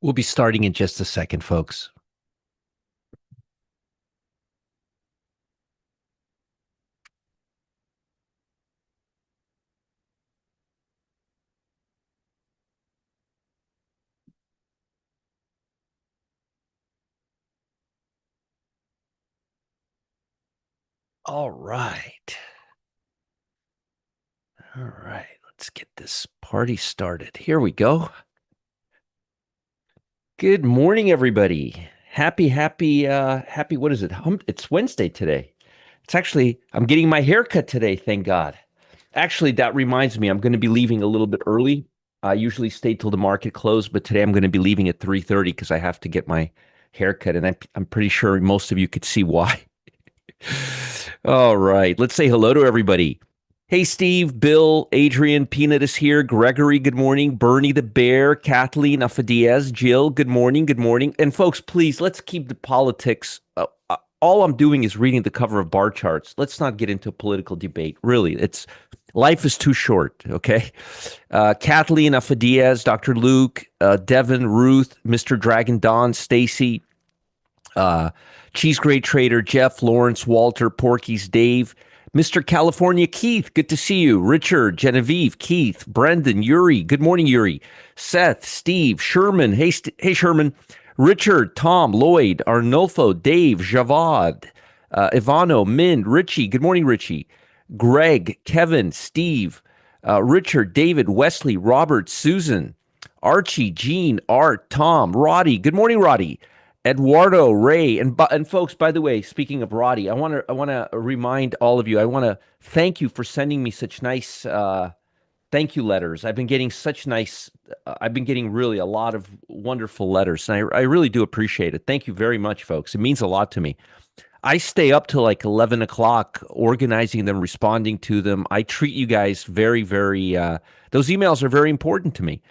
We'll be starting in just a second, folks. All right. All right. Let's get this party started. Here we go. Good morning, everybody. Happy, what is it? It's Wednesday today. I'm getting my haircut today, thank God. Actually, that reminds me, I'm going to be leaving a little bit early. I usually stay till the market close, but today I'm going to be leaving at 3:30 because I have to get my haircut, and I'm pretty sure most of you could see why. All right. Let's say hello to everybody. Hey, Steve, Bill, Adrian, Peanut is here. Gregory, good morning. Bernie the Bear, Kathleen Afadiez, Jill, good morning. Good morning. And folks, please, let's keep the politics. All I'm doing is reading the cover of bar charts. Let's not get into a political debate. Really, life is too short, okay? Kathleen Afadiez, Dr. Luke, Devin, Ruth, Mr. Dragon Don, Stacy, Cheese Grade Trader, Jeff, Lawrence, Walter, Porky's, Dave, Mr. California, Keith, good to see you. Richard, Genevieve, Keith, Brendan, Yuri, good morning, Yuri. Seth, Steve, Sherman, hey Sherman, Richard, Tom, Lloyd, Arnulfo, Dave, Javad, Ivano, Min, Richie, good morning, Richie. Greg, Kevin, Steve, Richard, David, Wesley, Robert, Susan, Archie, Jean, Art, Tom, Roddy, good morning, Roddy. Eduardo, Ray, and folks. By the way, speaking of Roddy, I want to remind all of you. I want to thank you for sending me such nice thank you letters. I've been getting such nice. I've been getting really a lot of wonderful letters, and I really do appreciate it. Thank you very much, folks. It means a lot to me. I stay up till like 11 o'clock organizing them, responding to them. I treat you guys very, very. Those emails are very important to me.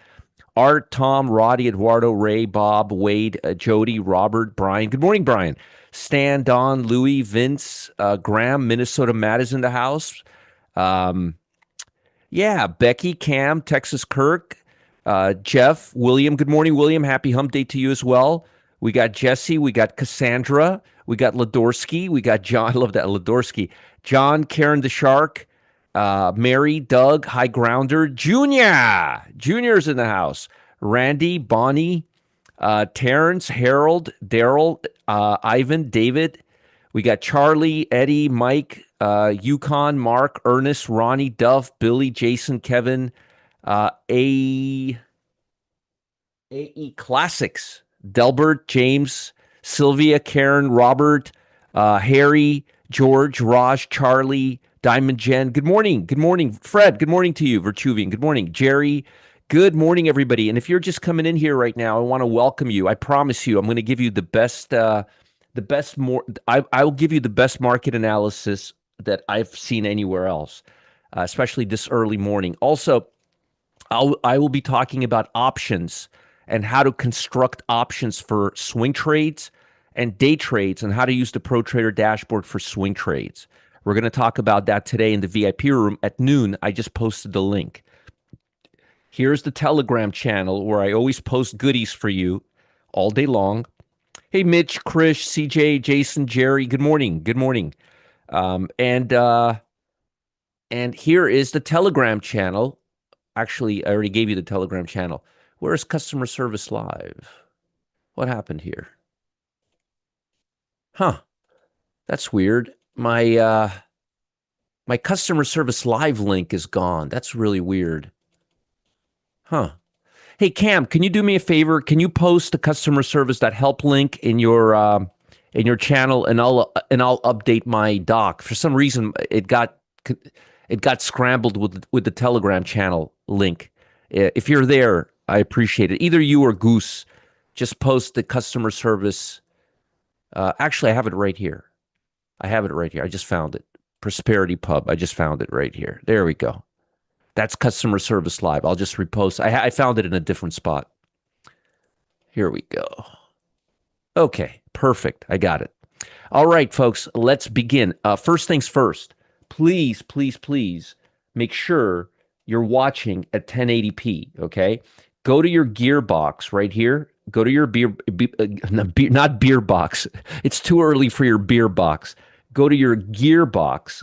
Art, Tom, Roddy, Eduardo, Ray, Bob, Wade, Jody, Robert, Brian. Good morning, Brian. Stan, Don, Louie, Vince, Graham, Minnesota Matt is in the house. Um, yeah, Becky, Cam, Texas Kirk, Jeff, William. Good morning, William. Happy hump day to you as well. We got Jesse, we got Cassandra, we got Ladorsky, we got John. I love that, Ladorsky. John, Karen the Shark, Mary, Doug, High Grounder, Junior. Junior's in the house. Randy, Bonnie, Terrence, Harold, Daryl, Ivan, David. We got Charlie, Eddie, Mike, Yukon, Mark, Ernest, Ronnie, Duff, Billy, Jason, Kevin, A. AE Classics, Delbert, James, Sylvia, Karen, Robert, Harry, George, Raj, Charlie, Diamond Jen. Good morning. Good morning, Fred. Good morning to you, Vertuvian. Good morning, Jerry. Good morning, everybody. And if you're just coming in here right now, I want to welcome you. I promise you, I'm going to give you the best, I will give you the best market analysis that I've seen anywhere else, especially this early morning. Also, I will be talking about options and how to construct options for swing trades and day trades and how to use the Pro Trader dashboard for swing trades. We're going to talk about that today in the VIP room at noon. I just posted the link. Here's the Telegram channel where I always post goodies for you all day long. Hey, Mitch, Krish, CJ, Jason, Jerry, good morning. Good morning. And here is the Telegram channel. Actually, I already gave you the Telegram channel. Where's customer service live? What happened here? Huh. That's weird. My customer service live link is gone. That's really weird. Huh. Hey, Cam, can you do me a favor? Can you post the customer service that help link in your channel, and I'll update my doc. For some reason, it got scrambled with the Telegram channel link. If you're there, I appreciate it. Either you or Goose, just post the customer service. Actually, I have it right here. I just found it. Prosperity Pub. I just found it right here. There we go. That's customer service live. I'll just repost. I found it in a different spot. Here we go. Okay, perfect. I got it. All right, folks, let's begin. First things first. Please, please, please make sure you're watching at 1080p, okay? Go to your gearbox right here. Go to your not beer box. It's too early for your beer box. Go to your gearbox,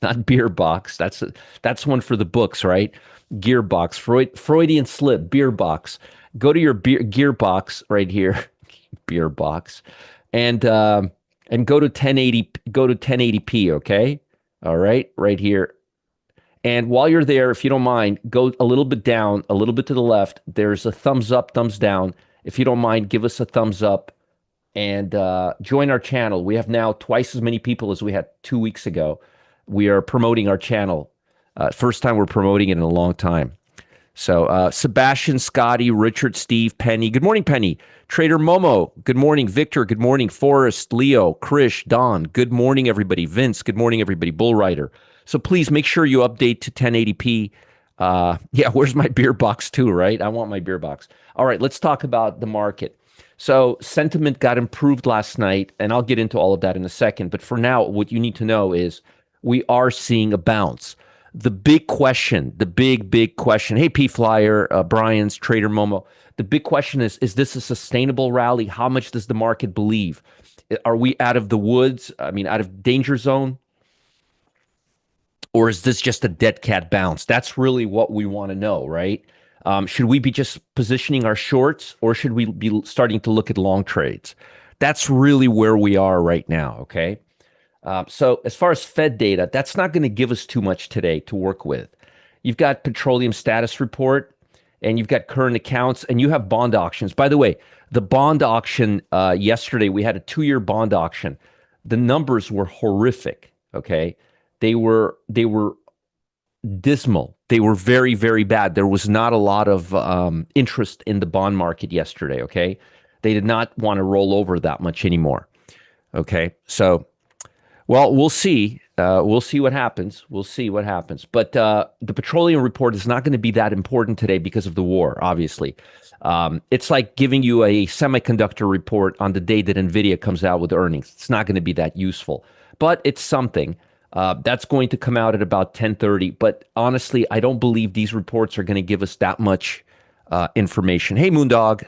not beer box. That's one for the books, right? Gearbox, Freudian slip, beer box. Go to your gearbox right here, beer box, and go to 1080. Go to 1080p. Okay, all right, right here. And while you're there, if you don't mind, go a little bit down, a little bit to the left. There's a thumbs up, thumbs down. If you don't mind, give us a thumbs up and join our channel. We have now twice as many people as we had 2 weeks ago. We are promoting our channel. First time we're promoting it in a long time. So Sebastian, Scotty, Richard, Steve, Penny. Good morning, Penny. Trader Momo. Good morning, Victor. Good morning, Forrest, Leo, Krish, Don. Good morning, everybody. Vince. Good morning, everybody. Bull Rider. So please make sure you update to 1080p. Yeah, where's my beer box too, right? I want my beer box. All right, let's talk about the market. So sentiment got improved last night, and I'll get into all of that in a second. But for now, what you need to know is we are seeing a bounce. The big question, the big question. Hey, P Flyer, Brian's, Trader Momo. The big question is this a sustainable rally? How much does the market believe? Are we out of the woods? I mean, out of danger zone? Or is this just a dead cat bounce? That's really what we want to know, right? Should we be just positioning our shorts or should we be starting to look at long trades? That's really where we are right now, okay? So as far as Fed data, that's not going to give us too much today to work with. You've got petroleum status report and you've got current accounts and you have bond auctions. By the way, the bond auction yesterday, we had a 2-year bond auction. The numbers were horrific, okay? They were dismal. They were very bad. There was not a lot of interest in the bond market yesterday, okay? They did not want to roll over that much anymore, okay? So well, we'll see. We'll see what happens. We'll see what happens. But the petroleum report is not going to be that important today because of the war, obviously. It's like giving you a semiconductor report on the day that NVIDIA comes out with earnings. It's not going to be that useful, but it's something. That's going to come out at about 10:30. But honestly, I don't believe these reports are going to give us that much information. Hey, Moondog.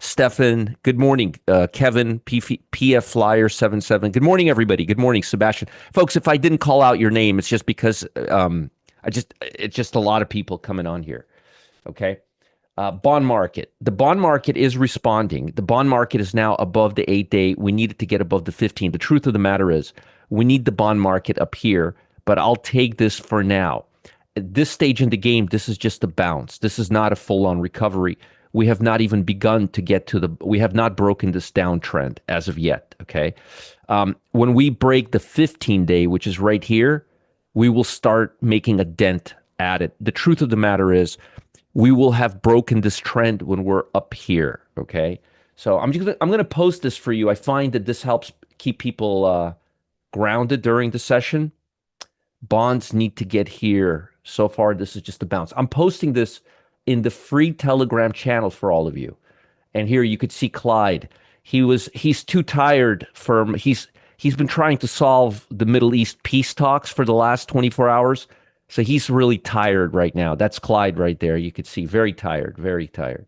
Stefan, good morning. Kevin, PF Flyer 77. Good morning, everybody. Good morning, Sebastian. Folks, if I didn't call out your name, it's just because it's just a lot of people coming on here. Okay. Bond market. The bond market is responding. The bond market is now above the 8-day. We need it to get above the 15. The truth of the matter is we need the bond market up here, but I'll take this for now. At this stage in the game, this is just a bounce. This is not a full-on recovery. We have not even begun to get to we have not broken this downtrend as of yet, okay? When we break the 15-day, which is right here, we will start making a dent at it. The truth of the matter is we will have broken this trend when we're up here, okay? So I'm going to post this for you. I find that this helps keep people grounded during the session. Bonds need to get here. So far, this is just a bounce. I'm posting this in the free Telegram channel for all of you. And here you could see Clyde. He's too tired he's been trying to solve the Middle East peace talks for the last 24 hours. So he's really tired right now. That's Clyde right there. You could see very tired, very tired.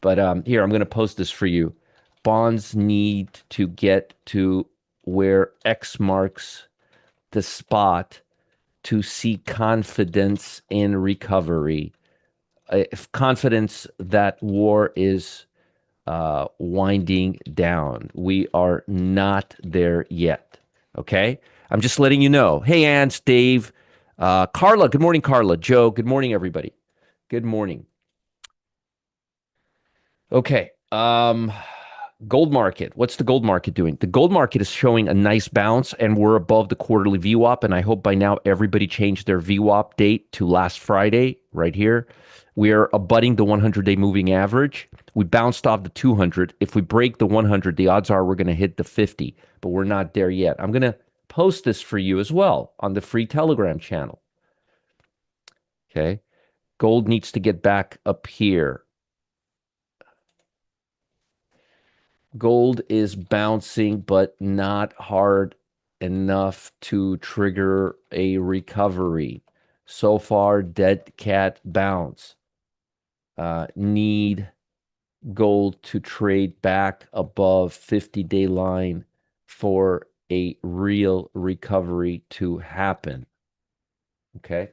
But here, I'm going to post this for you. Bonds need to get to where X marks the spot to see confidence in recovery. If confidence that war is winding down. We are not there yet. Okay? I'm just letting you know. Hey, Ants, Dave, Carla. Good morning, Carla. Joe. Good morning, everybody. Good morning. Okay. Gold market. What's the gold market doing? The gold market is showing a nice bounce, and we're above the quarterly VWAP. And I hope by now everybody changed their VWAP date to last Friday, right here. We are abutting the 100-day moving average. We bounced off the 200. If we break the 100, the odds are we're going to hit the 50, but we're not there yet. I'm going to post this for you as well on the free Telegram channel. Okay. Gold needs to get back up here. Gold is bouncing, but not hard enough to trigger a recovery. So far, dead cat bounce. Need gold to trade back above 50-day line for a real recovery to happen. Okay.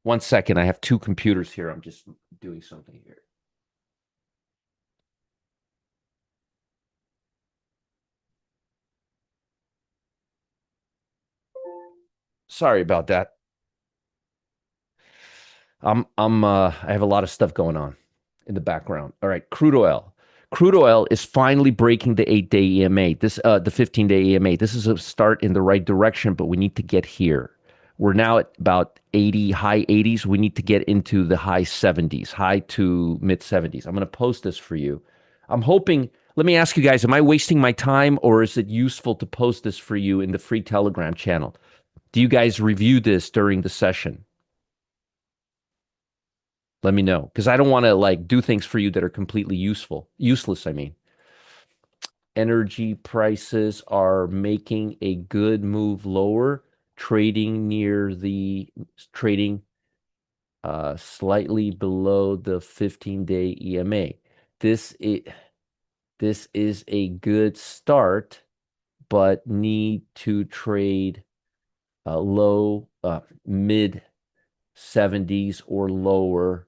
One second. I have two computers here. I'm just doing something here. Sorry about that. I have a lot of stuff going on in the background. All right, crude oil. Crude oil is finally breaking the 8-day EMA. The 15-day EMA. This is a start in the right direction, but we need to get here. We're now at about 80, high 80s. We need to get into the high 70s, high to mid 70s. I'm going to post this for you. I'm hoping, let me ask you guys, am I wasting my time or is it useful to post this for you in the free Telegram channel? Do you guys review this during the session? Let me know because I don't want to like do things for you that are completely useless. I mean, energy prices are making a good move lower, trading near the trading slightly below the 15-day EMA. This is this is a good start, but need to trade low mid 70s or lower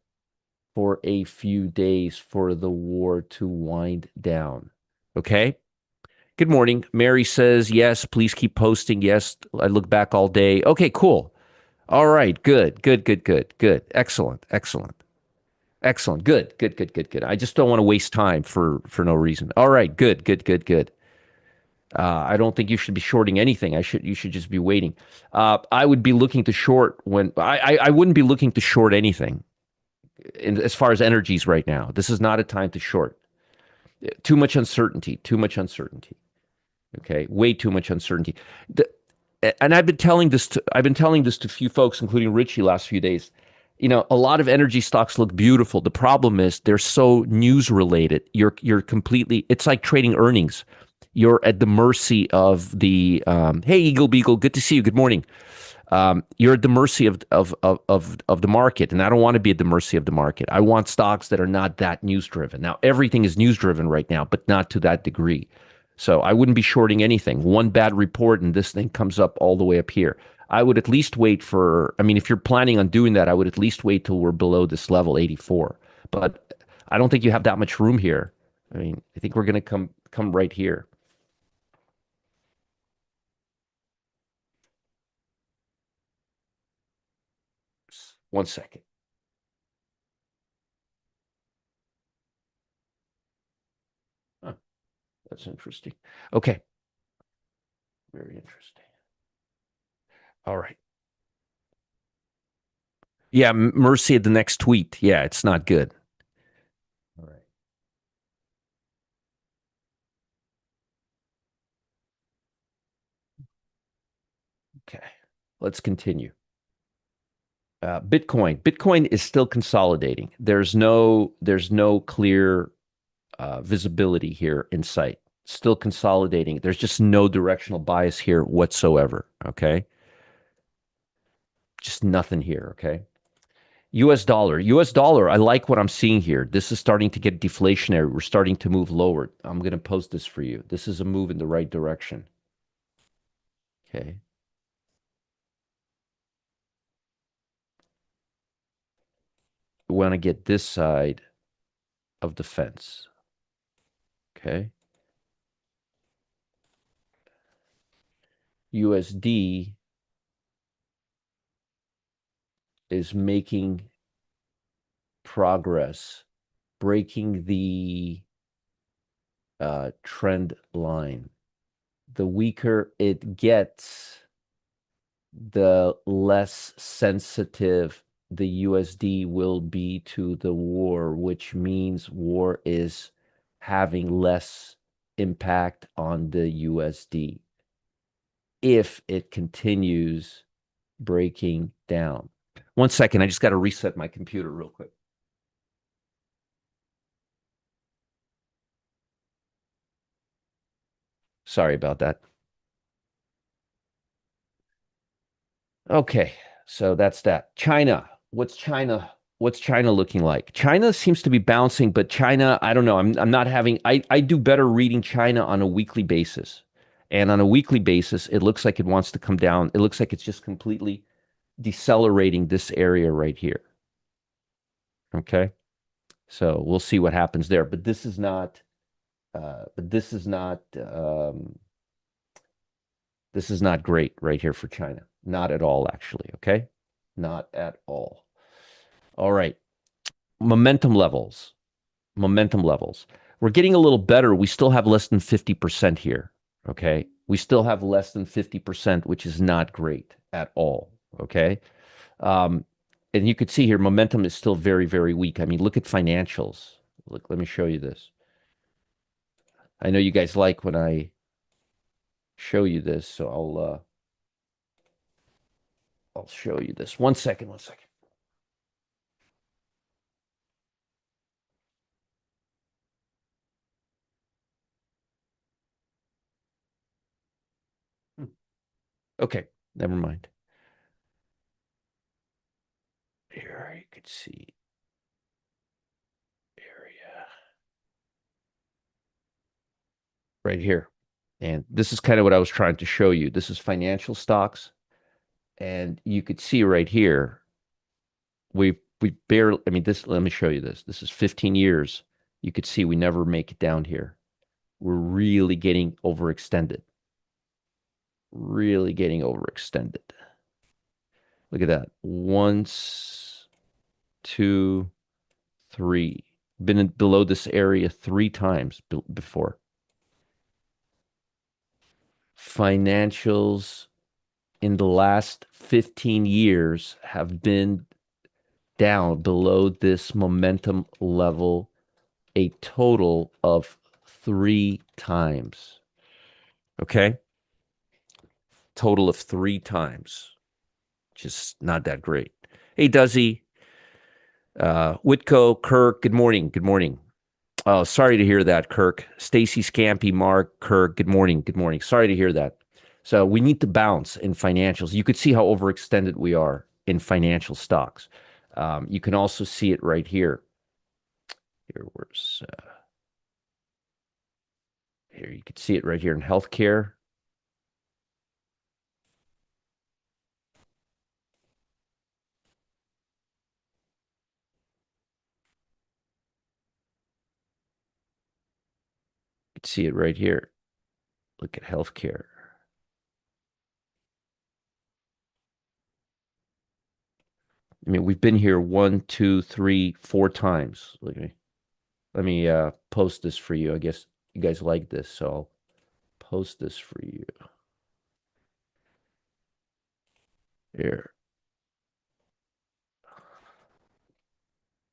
for a few days for the war to wind down. Okay. Good morning. Mary says, yes, please keep posting. Yes, I look back all day. Okay, cool. All right. Good, good, good, good, good. Excellent, excellent, excellent. Good, good, good, good, good. I just don't want to waste time for no reason. All right. Good, good, good, good. I don't think you should be shorting anything. You should just be waiting. I would be looking to short when I wouldn't be looking to short anything as far as energies right now. This is not a time to short. Too much uncertainty. Too much uncertainty. Okay, way too much uncertainty. The, and I've been telling this to a few folks, including Richie, last few days. You know, a lot of energy stocks look beautiful. The problem is they're so news related. You're completely. It's like trading earnings. You're at the mercy of the. Hey, Eagle Beagle, good to see you. Good morning. You're at the mercy of the market, and I don't want to be at the mercy of the market. I want stocks that are not that news driven. Now, everything is news driven right now, but not to that degree. So I wouldn't be shorting anything. One bad report, and this thing comes up all the way up here. I would at least wait for. I mean, if you're planning on doing that, I would at least wait till we're below this level, 84. But I don't think you have that much room here. I mean, I think we're going to come right here. One second. Huh, that's interesting. Okay, very interesting. All right. Yeah, mercy at the next tweet. Yeah, it's not good. All right. Okay. Let's continue. Bitcoin. Bitcoin is still consolidating. There's no clear visibility here in sight. Still consolidating. There's just no directional bias here whatsoever. Okay. Just nothing here. Okay. US dollar. US dollar. I like what I'm seeing here. This is starting to get deflationary. We're starting to move lower. I'm going to post this for you. This is a move in the right direction. Okay. We want to get this side of the fence. Okay. USD is making progress, breaking the trend line. The weaker it gets, the less sensitive the USD will be to the war, which means war is having less impact on the USD if it continues breaking down. One second, I just got to reset my computer real quick. Sorry about that. Okay, so that's that. China. What's China? What's China looking like? China seems to be bouncing, but China, I don't know. I'm not having I do better reading China on a weekly basis. And on a weekly basis, it looks like it wants to come down. It looks like it's just completely decelerating this area right here. Okay. So we'll see what happens there. But this is not this is not great right here for China. Not at all, actually. Okay. Not at all. All right. Momentum levels. Momentum levels. We're getting a little better. We still have less than 50% here. Okay. We still have less than 50%, which is not great at all. Okay. Um, and you could see here, momentum is still very, very weak. I mean, look at financials. Look, let me show you this. I know you guys like when I show you this, so I'll show you this. One second, one second. Hmm. Okay, never mind. Here you can see area right here. And this is kind of what I was trying to show you. This is financial stocks. And you could see right here, we barely, I mean, this, let me show you this. This is 15 years. You could see we never make it down here. We're really getting overextended. Really getting overextended. Look at that. Once, two, three. Been below this area three times before. Financials in the last 15 years have been down below this momentum level a total of three times. Okay? Total of three times. Just not that great. Hey, Duzzy, Whitco, Kirk, good morning. Good morning. Oh, sorry to hear that, Kirk. Stacy Scampy, Mark, Kirk, good morning. Good morning. Sorry to hear that. So we need to bounce in financials. You could see how overextended we are in financial stocks. You can also see it right here. Here you can see it right here in healthcare. You can see it right here. Look at healthcare. I mean, we've been here one, two, three, four times. Let me post this for you. I guess you guys like this, so I'll post this for you. Here.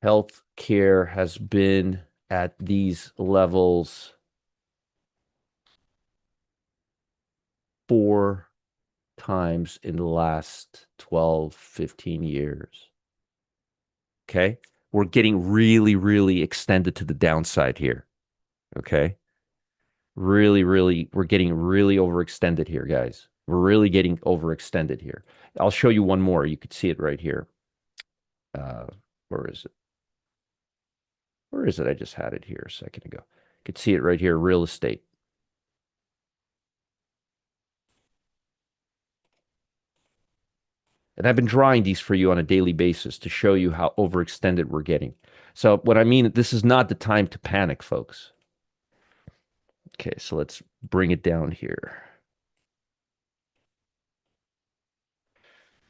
Healthcare has been at these levels four times in the last 12, 15 years. Okay. We're getting really, really extended to the downside here. Okay. Really, really, we're getting really overextended here, guys. We're really getting overextended here. I'll show you one more. You could see it right here. Uh, where is it? Where is it? I just had it here a second ago. You could see it right here, real estate. And I've been drawing these for you on a daily basis to show you how overextended we're getting. So what I mean, this is not the time to panic, folks. Okay, so let's bring it down here.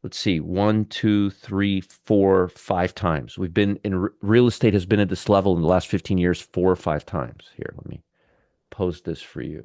Let's see, one, two, three, four, five times. We've been in real estate has been at this level in the last 15 years, four or five times. Here, let me post this for you.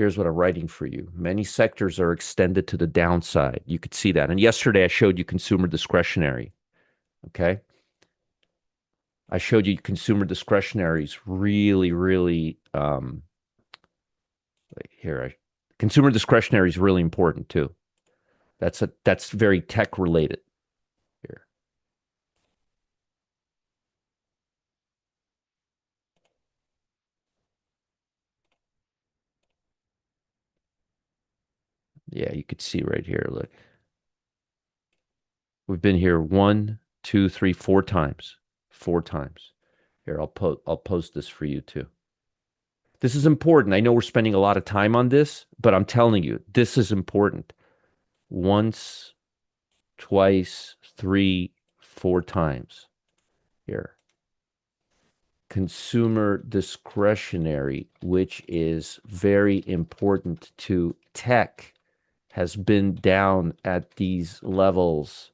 Here's what I'm writing for you. Many sectors are extended to the downside. You could see that. And yesterday I showed you consumer discretionary. Okay. I showed you consumer discretionary is really, really consumer discretionary is really important too. That's very tech related here. Yeah, you could see right here. Look, we've been here one, two, three, four times. Four times. Here, I'll post this for you too. This is important. I know we're spending a lot of time on this, but I'm telling you, this is important. Once, twice, three, four times. Here. Consumer discretionary, which is very important to tech, has been down at these levels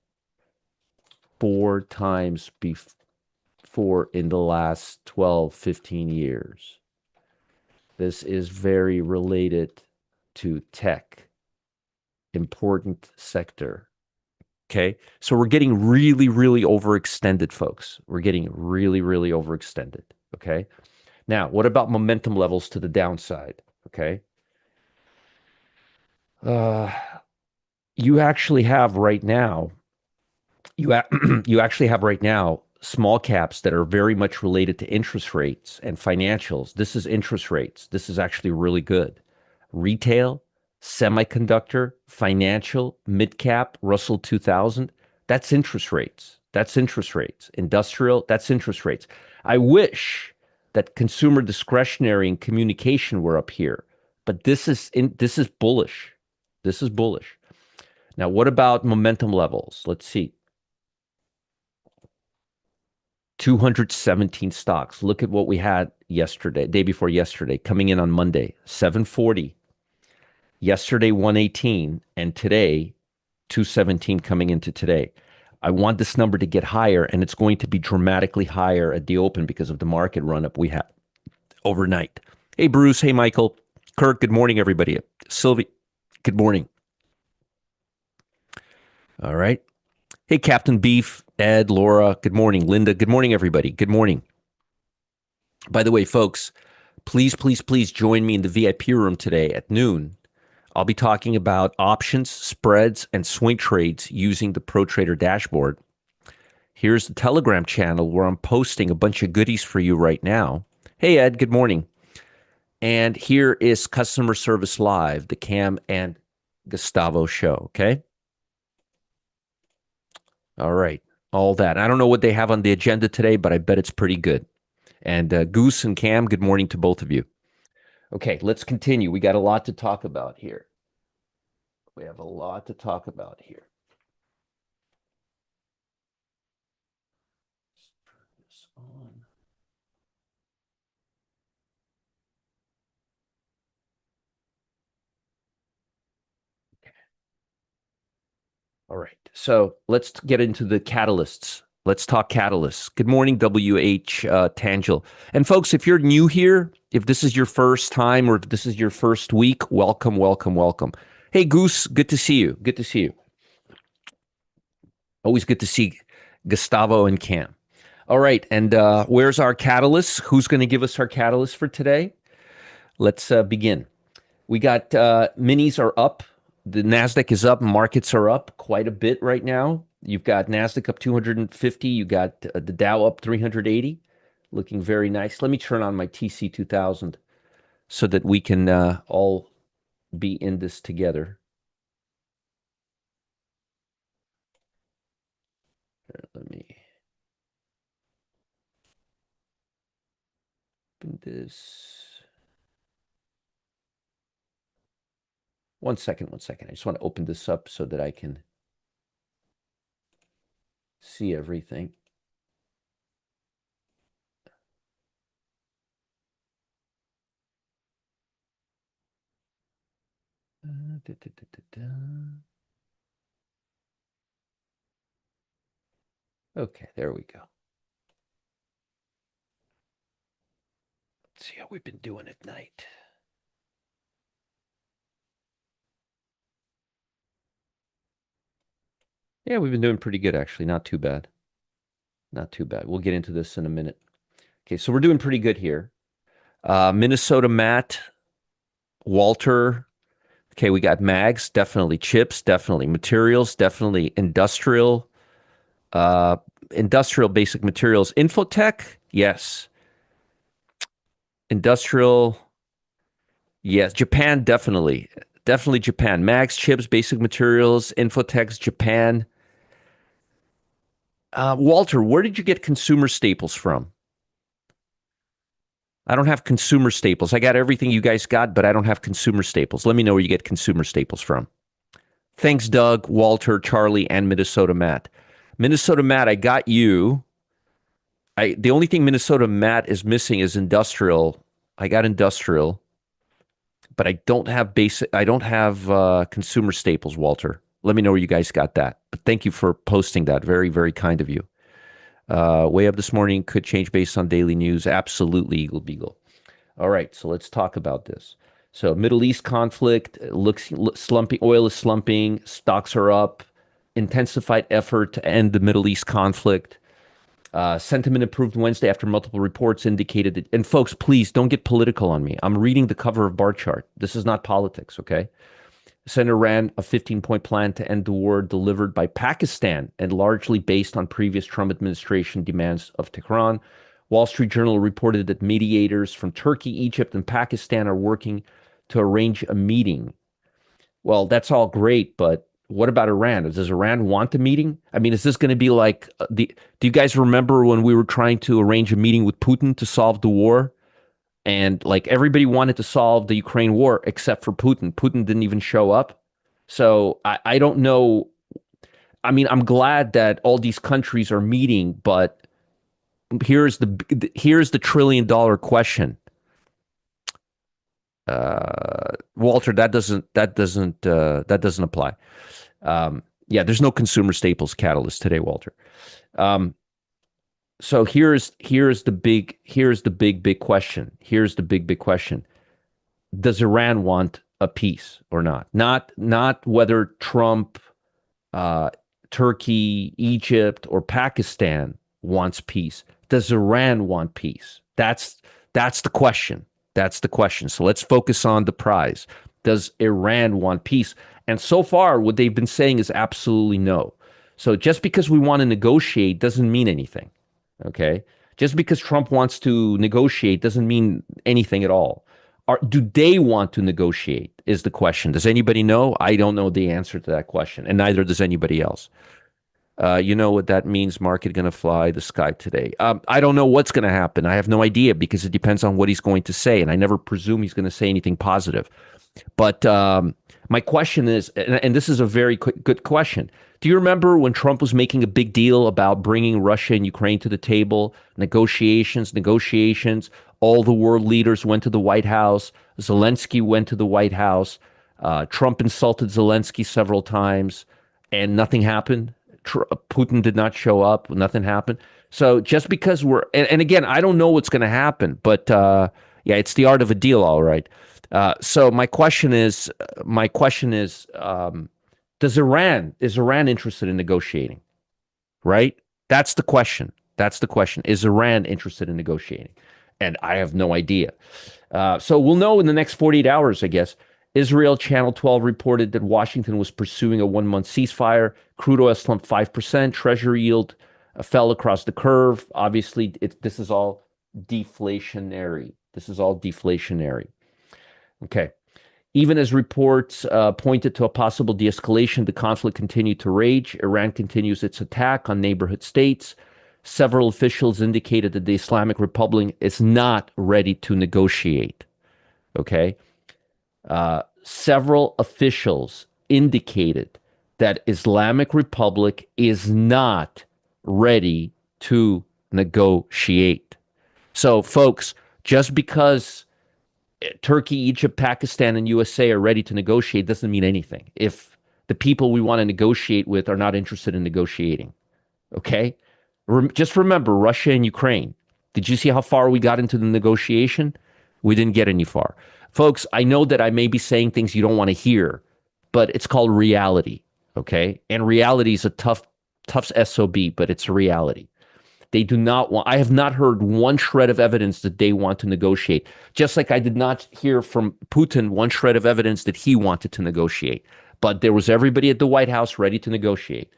four times before in the last 12, 15 years. This is very related to tech, important sector. Okay. So we're getting really, really overextended, folks. We're getting really, really overextended. Okay. Now, what about momentum levels to the downside? Okay. Uh, you actually have right now you actually have right now small caps that are very much related to interest rates and financials. This is interest rates. This is actually really good. Retail, semiconductor, financial, mid cap, Russell 2000, that's interest rates. That's interest rates. Industrial, that's interest rates. I wish that consumer discretionary and communication were up here, but this is bullish. This is bullish. Now, what about momentum levels? Let's see. 217 stocks. Look at what we had yesterday, day before yesterday, coming in on Monday, 740. Yesterday, 118. And today, 217 coming into today. I want this number to get higher, and it's going to be dramatically higher at the open because of the market run up we had overnight. Hey, Bruce. Hey, Michael. Kirk, good morning, everybody. Sylvie, good morning. All right. Hey, Captain Beef, Ed, Laura, good morning. Linda, good morning, everybody. Good morning. By the way, folks, please, please, please join me in the VIP room today at noon. I'll be talking about options, spreads, and swing trades using the Pro Trader dashboard. Here's the Telegram channel where I'm posting a bunch of goodies for you right now. Hey, Ed, good morning. And here is Customer Service Live, the Cam and Gustavo show, okay? All right, all that. I don't know what they have on the agenda today, but I bet it's pretty good. And Goose and Cam, good morning to both of you. Okay, let's continue. We got a lot to talk about here. We have a lot to talk about here. Let's turn this on. All right, so let's get into the catalysts. Let's talk catalysts. Good morning, WH Tangel. And folks, if you're new here, if this is your first time or if this is your first week, welcome, welcome, welcome. Hey, Goose, good to see you. Good to see you. Always good to see Gustavo and Cam. All right, and where's our catalyst? Who's going to give us our catalyst for today? Let's begin. We got minis are up. The NASDAQ is up. Markets are up quite a bit right now. You've got NASDAQ up 250. You got the Dow up 380. Looking very nice. Let me turn on my TC 2000 so that we can all be in this together. Let me open this. One second. I just want to open this up so that I can see everything. Okay, there we go. Let's see how we've been doing at night. Yeah, we've been doing pretty good, actually. Not too bad. Not too bad. We'll get into this in a minute. Okay, so we're doing pretty good here. Minnesota Matt, Walter. Okay, we got mags, definitely chips, definitely materials, definitely industrial, uh, industrial basic materials. Infotech, yes. Industrial, yes. Japan, definitely. Definitely Japan. Mags, chips, basic materials, Infotech's Japan. Walter, where did you get consumer staples from? I don't have consumer staples. I got everything you guys got, but I don't have consumer staples. Let me know where you get consumer staples from. Thanks, Doug, Walter, Charlie, and Minnesota Matt. Minnesota Matt, I got you. The only thing Minnesota Matt is missing is industrial. I got industrial, but I don't have basic. I don't have consumer staples, Walter. Let me know where you guys got that. But thank you for posting that. Very, very kind of you. Way up this morning could change based on daily news. Absolutely, Eagle Beagle. All right, so let's talk about this. So Middle East conflict looks slumping. Oil is slumping. Stocks are up. Intensified effort to end the Middle East conflict. Sentiment improved Wednesday after multiple reports indicated that. And folks, please don't get political on me. I'm reading the cover of bar chart. This is not politics, okay? Senator ran a 15-point plan to end the war delivered by Pakistan and largely based on previous Trump administration demands of Tehran. Wall Street Journal reported that mediators from Turkey, Egypt, and Pakistan are working to arrange a meeting. Well, that's all great, but what about Iran? Does Iran want a meeting? I mean, is this going to be like do you guys remember when we were trying to arrange a meeting with Putin to solve the war? And like everybody wanted to solve the Ukraine war except for Putin. Putin didn't even show up. So I don't know. I mean, I'm glad that all these countries are meeting, but here's the $1 trillion question. Walter, that doesn't apply. Yeah, there's no consumer staples catalyst today, Walter. So here's the big question. Here's the big question. Does Iran want a peace or not? Not whether Trump, uh, Turkey, Egypt, or Pakistan wants peace. Does Iran want peace? That's the question. That's the question. So let's focus on the prize. Does Iran want peace? And so far, what they've been saying is absolutely no. So just because we want to negotiate doesn't mean anything. Okay. Just because Trump wants to negotiate doesn't mean anything at all. Do they want to negotiate is the question. Does anybody know? I don't know the answer to that question, and neither does anybody else. You know what that means? Market going to fly the sky today. I don't know what's going to happen. I have no idea because it depends on what he's going to say, and I never presume he's going to say anything positive. But my question is, and this is a very good question. Do you remember when Trump was making a big deal about bringing Russia and Ukraine to the table? Negotiations. All the world leaders went to the White House. Zelensky went to the White House. Trump insulted Zelensky several times, and nothing happened. Putin did not show up. Nothing happened. So just because and again, I don't know what's going to happen, but yeah, it's the art of a deal, all right. So my question is, is Iran interested in negotiating? Right? That's the question. That's the question. Is Iran interested in negotiating? And I have no idea. So we'll know in the next 48 hours, I guess. Israel Channel 12 reported that Washington was pursuing a 1-month ceasefire. Crude oil slumped 5%. Treasury yield fell across the curve. Obviously, this is all deflationary. This is all deflationary. Okay. Even as reports pointed to a possible de-escalation, the conflict continued to rage. Iran continues its attack on neighborhood states. Several officials indicated that the Islamic Republic is not ready to negotiate. Okay. Several officials indicated that Islamic Republic is not ready to negotiate. So, folks, just because Turkey, Egypt, Pakistan, and USA are ready to negotiate doesn't mean anything if the people we want to negotiate with are not interested in negotiating. Okay? Just remember Russia and Ukraine. Did you see how far we got into the negotiation? We didn't get any far. Folks, I know that I may be saying things you don't want to hear, but it's called reality. Okay. And reality is a tough SOB, but it's a reality. They do not want, I have not heard one shred of evidence that they want to negotiate. Just like I did not hear from Putin one shred of evidence that he wanted to negotiate. But there was everybody at the White House ready to negotiate.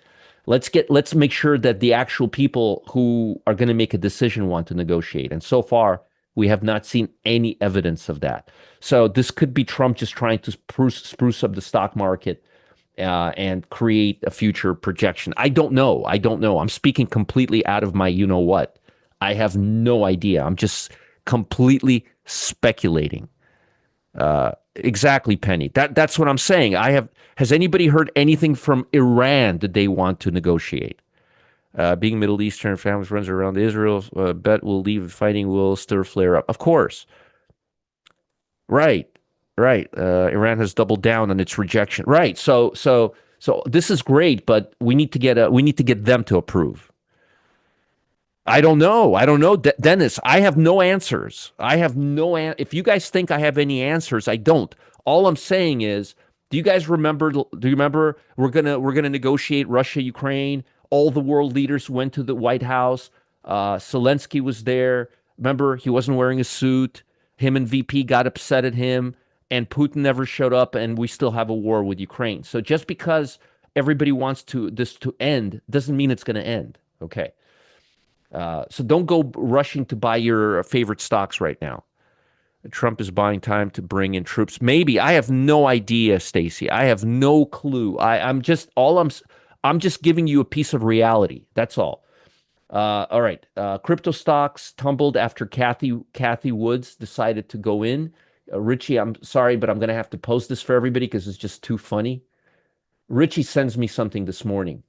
Let's make sure that the actual people who are going to make a decision want to negotiate. And so far, we have not seen any evidence of that. So this could be Trump just trying to spruce up the stock market and create a future projection. I don't know. I don't know. I'm speaking completely out of my you know what. I have no idea. I'm just completely speculating. Exactly, Penny. That's what I'm saying. Has anybody heard anything from Iran that they want to negotiate? Being Middle Eastern, families runs around Israel. Bet will leave fighting will stir flare up. Of course, right, right. Iran has doubled down on its rejection. Right. So this is great, but we need to get them to approve. I don't know. I don't know, Dennis. I have no answers. I have no If you guys think I have any answers, I don't. All I'm saying is, do you guys remember? Do you remember we're gonna negotiate Russia, Ukraine? All the world leaders went to the White House. Zelensky was there. Remember, he wasn't wearing a suit. Him and VP got upset at him, and Putin never showed up, and we still have a war with Ukraine. So just because everybody wants this to end doesn't mean it's going to end. Okay. So don't go rushing to buy your favorite stocks right now. Trump is buying time to bring in troops. Maybe I have no idea, Stacy. I have no clue. I'm just giving you a piece of reality. That's all. All right. Crypto stocks tumbled after Kathy Woods decided to go in. Richie, I'm sorry, but I'm going to have to post this for everybody because it's just too funny. Richie sends me something this morning.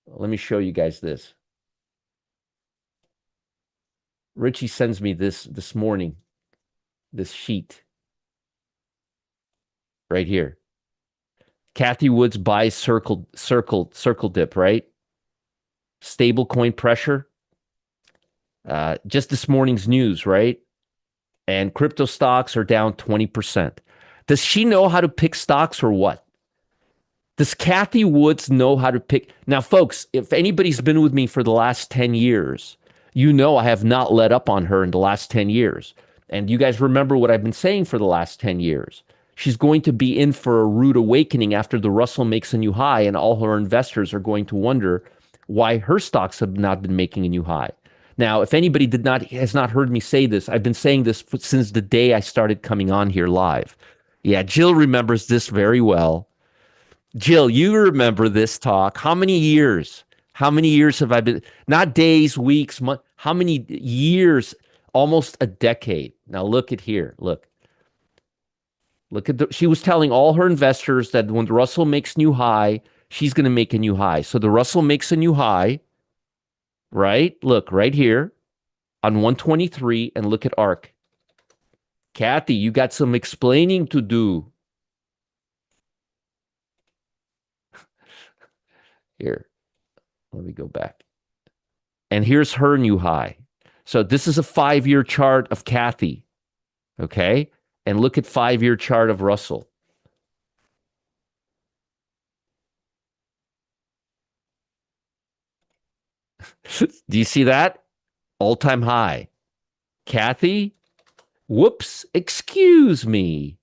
Let me show you guys this. Richie sends me this morning, this sheet right here. Kathy Woods buys circle dip, right? Stable coin pressure. Just this morning's news, right? And crypto stocks are down 20%. Does she know how to pick stocks or what? Does Kathy Woods know how to pick? Now, folks, if anybody's been with me for the last 10 years, you know I have not let up on her in the last 10 years. And you guys remember what I've been saying for the last 10 years. She's going to be in for a rude awakening after the Russell makes a new high, and all her investors are going to wonder why her stocks have not been making a new high. Now, if anybody has not heard me say this, I've been saying this since the day I started coming on here live. Yeah, Jill remembers this very well. Jill, you remember this talk. How many years? How many years have I been? Not days, weeks, months. How many years? Almost a decade. Now look at here. Look. She was telling all her investors that when the Russell makes new high, she's going to make a new high. So the Russell makes a new high, right? Look, right here on 123, and look at ARK. Kathy, you got some explaining to do. Here, let me go back. And here's her new high. So this is a 5-year chart of Kathy, okay? And look at 5-year chart of Russell. Do you see that? All-time high. Kathy, whoops, excuse me.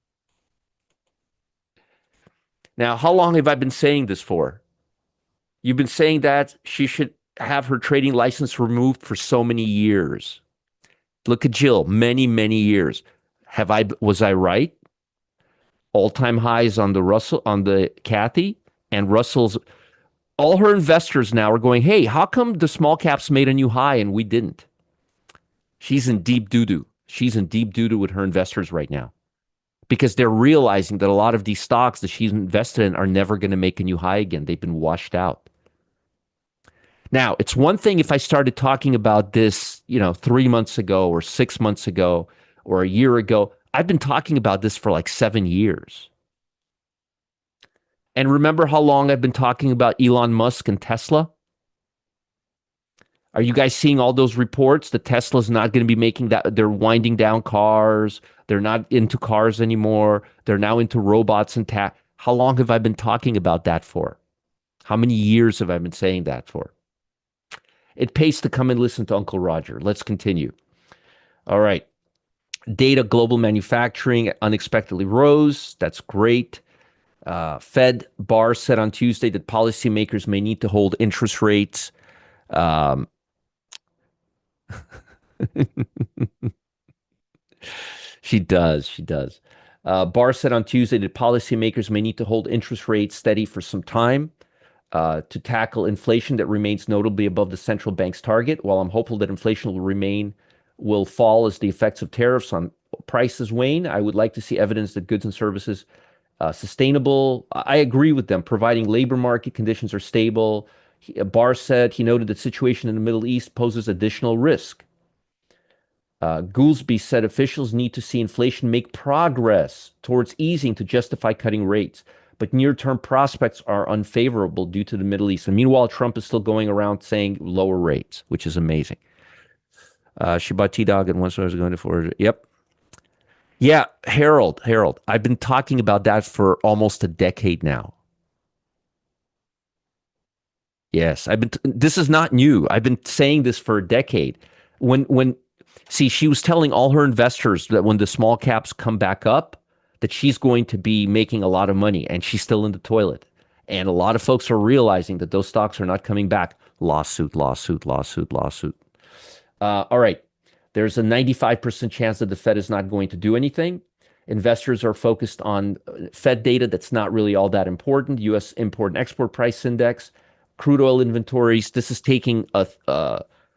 Now, how long have I been saying this for? You've been saying that she should have her trading license removed for so many years. Look at Jill, many, many years. Was I right? All-time highs on the Kathy, and Russell's. All her investors now are going, hey, how come the small caps made a new high and we didn't? She's in deep doo-doo. She's in deep doo-doo with her investors right now because they're realizing that a lot of these stocks that she's invested in are never going to make a new high again. They've been washed out. Now, it's one thing if I started talking about this, 3 months ago or 6 months ago or a year ago. I've been talking about this for like 7 years. And remember how long I've been talking about Elon Musk and Tesla? Are you guys seeing all those reports that Tesla's not going to be making that? They're winding down cars. They're not into cars anymore. They're now into robots and How long have I been talking about that for? How many years have I been saying that for? It pays to come and listen to Uncle Roger. Let's continue. All right. Data global manufacturing unexpectedly rose. That's great. Fed bar said on Tuesday that policymakers may need to hold interest rates. Um, she does. She does. Barr said on Tuesday that policymakers may need to hold interest rates steady for some time to tackle inflation that remains notably above the central bank's target. While I'm hopeful that inflation will fall as the effects of tariffs on prices wane, I would like to see evidence that goods and services sustainable. I agree with them, providing labor market conditions are stable. Barr said he noted that situation in the Middle East poses additional risk. Goolsbee said officials need to see inflation make progress towards easing to justify cutting rates, but near-term prospects are unfavorable due to the Middle East. And meanwhile, Trump is still going around saying lower rates, which is amazing. She bought T-Dog and once I was going to forward. Yep. Yeah, Harold. I've been talking about that for almost a decade now. Yes, this is not new. I've been saying this for a decade. When see, she was telling all her investors that when the small caps come back up, that she's going to be making a lot of money, and she's still in the toilet. And a lot of folks are realizing that those stocks are not coming back. Lawsuit, lawsuit, lawsuit, lawsuit. All right. There's a 95% chance that the Fed is not going to do anything. Investors are focused on Fed data that's not really all that important. U.S. import and export price index, crude oil inventories. This is taking a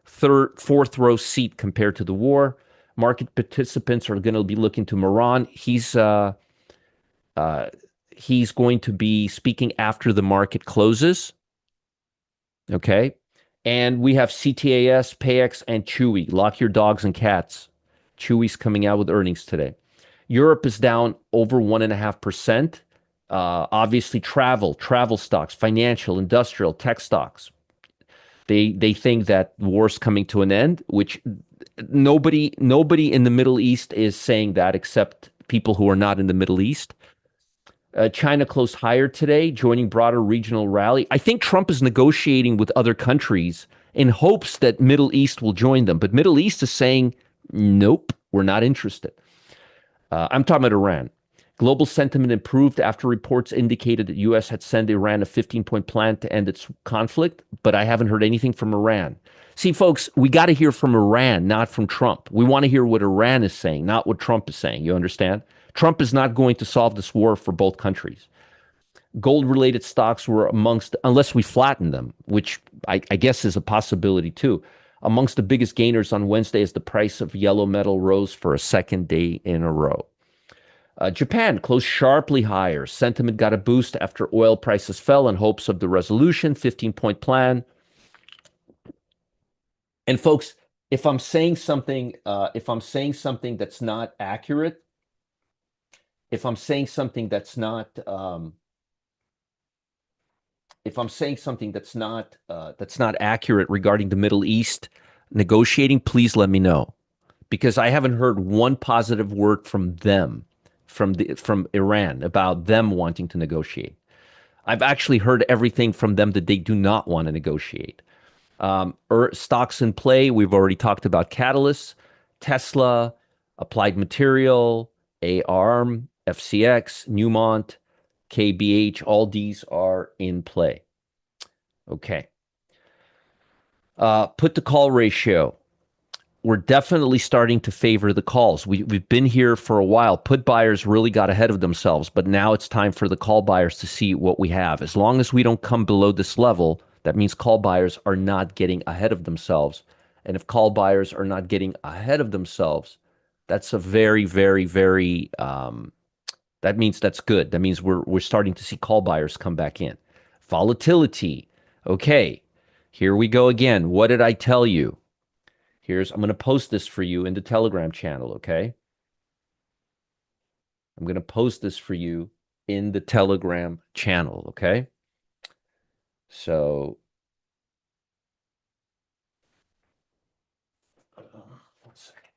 fourth row seat compared to the war. Market participants are going to be looking to Moran. Uh, he's going to be speaking after the market closes. Okay. And we have CTAS, PayX, and Chewy. Lock your dogs and cats. Chewy's coming out with earnings today. Europe is down over 1.5%. Obviously, travel stocks, financial, industrial, tech stocks. They think that the war's coming to an end, which nobody in the Middle East is saying that except people who are not in the Middle East. China closed higher today, joining broader regional rally. I think Trump is negotiating with other countries in hopes that Middle East will join them. But Middle East is saying, nope, we're not interested. I'm talking about Iran. Global sentiment improved after reports indicated that U.S. had sent Iran a 15-point plan to end its conflict, but I haven't heard anything from Iran. See, folks, we got to hear from Iran, not from Trump. We want to hear what Iran is saying, not what Trump is saying. You understand? Trump is not going to solve this war for both countries. Gold-related stocks were amongst, unless we flatten them, which I guess is a possibility too, amongst the biggest gainers on Wednesday as the price of yellow metal rose for a second day in a row. Japan closed sharply higher. Sentiment got a boost after oil prices fell in hopes of the resolution, 15-point plan. And folks, if I'm saying something that's not accurate, if I'm saying something that's not, if I'm saying something that's not accurate regarding the Middle East negotiating, please let me know, because I haven't heard one positive word from them, from Iran about them wanting to negotiate. I've actually heard everything from them that they do not want to negotiate. Stocks in play, we've already talked about catalysts, Tesla, Applied Material, ARM, FCX, Newmont, KBH, all these are in play. Okay. Put to call ratio. We're definitely starting to favor the calls. We've been here for a while. Put buyers really got ahead of themselves, but now it's time for the call buyers to see what we have. As long as we don't come below this level, that means call buyers are not getting ahead of themselves. And if call buyers are not getting ahead of themselves, that's a very, very, very, that means that's good. That means we're starting to see call buyers come back in. Volatility. Okay, here we go again. What did I tell you? I'm going to post this for you in the Telegram channel, okay? I'm going to post this for you in the Telegram channel, okay? So, one second.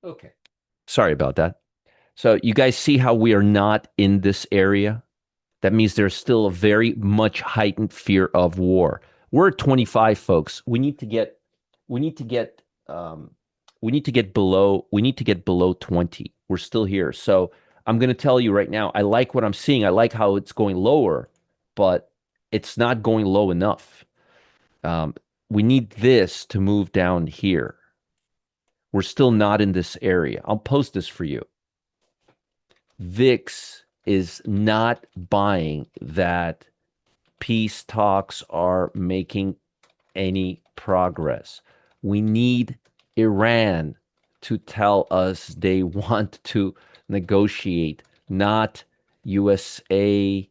Okay. Sorry about that. So you guys see how we are not in this area? That means there's still a very much heightened fear of war. We're at 25, folks. We need to get, we need to get below 20. We're still here. So I'm going to tell you right now, I like what I'm seeing. I like how it's going lower, but it's not going low enough. Um, we need this to move down here. We're still not in this area. I'll post this for you. VIX is not buying that peace talks are making any progress. We need Iran to tell us they want to negotiate, not USA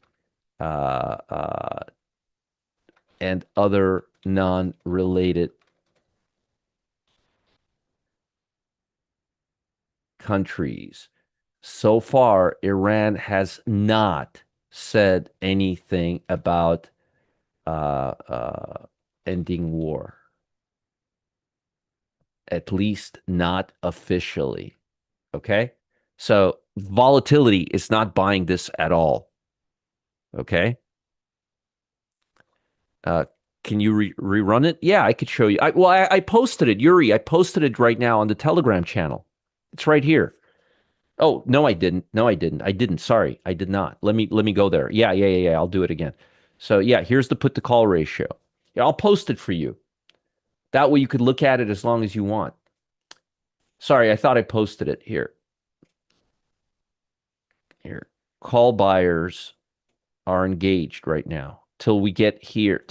uh, uh, and other non-related countries. So far, Iran has not said anything about uh, uh, ending war, at least not officially. Okay. So volatility is not buying this at all. Okay. Uh, can you rerun it? Yeah, I could show you. I posted it, Yuri. I posted it right now on the Telegram channel. It's right here. Oh, no, I didn't. No, I didn't. I didn't. Sorry, I did not. Let me go there. Yeah. I'll do it again. So yeah, here's the put to call ratio. Yeah, I'll post it for you. That way you could look at it as long as you want. Sorry, I thought I posted it here. Here. Call buyers are engaged right now till we get here,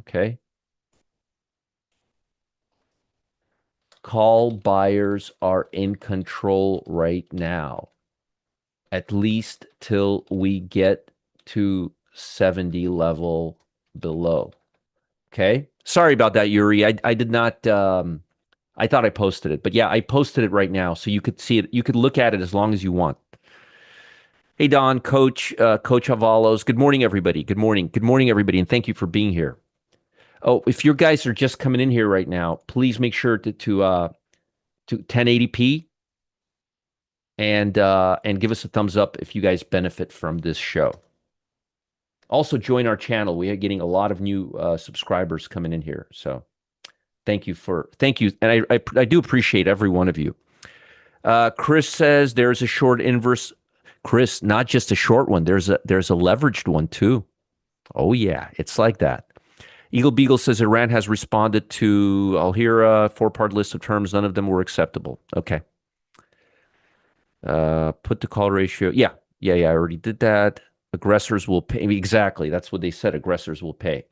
okay? Call buyers are in control right now, at least till we get to 70 level below. Okay. Sorry about that, Yuri. I did not I thought I posted it, but yeah, I posted it right now so you could see it. You could look at it as long as you want. Hey Don, Coach Avalos. Good morning, everybody. Good morning. Good morning, everybody, and thank you for being here. Oh, if your guys are just coming in here right now, please make sure to 1080p and give us a thumbs up if you guys benefit from this show. Also, join our channel. We are getting a lot of new subscribers coming in here. So thank you, and I do appreciate every one of you. Chris says there's a short inverse. Chris, not just a short one. There's a leveraged one too. Oh yeah, it's like that. Eagle Beagle says Iran has responded to I'll hear a four-part list of terms. None of them were acceptable. Okay. Put to call ratio. Yeah. I already did that. Aggressors will pay. Exactly. That's what they said. Aggressors will pay.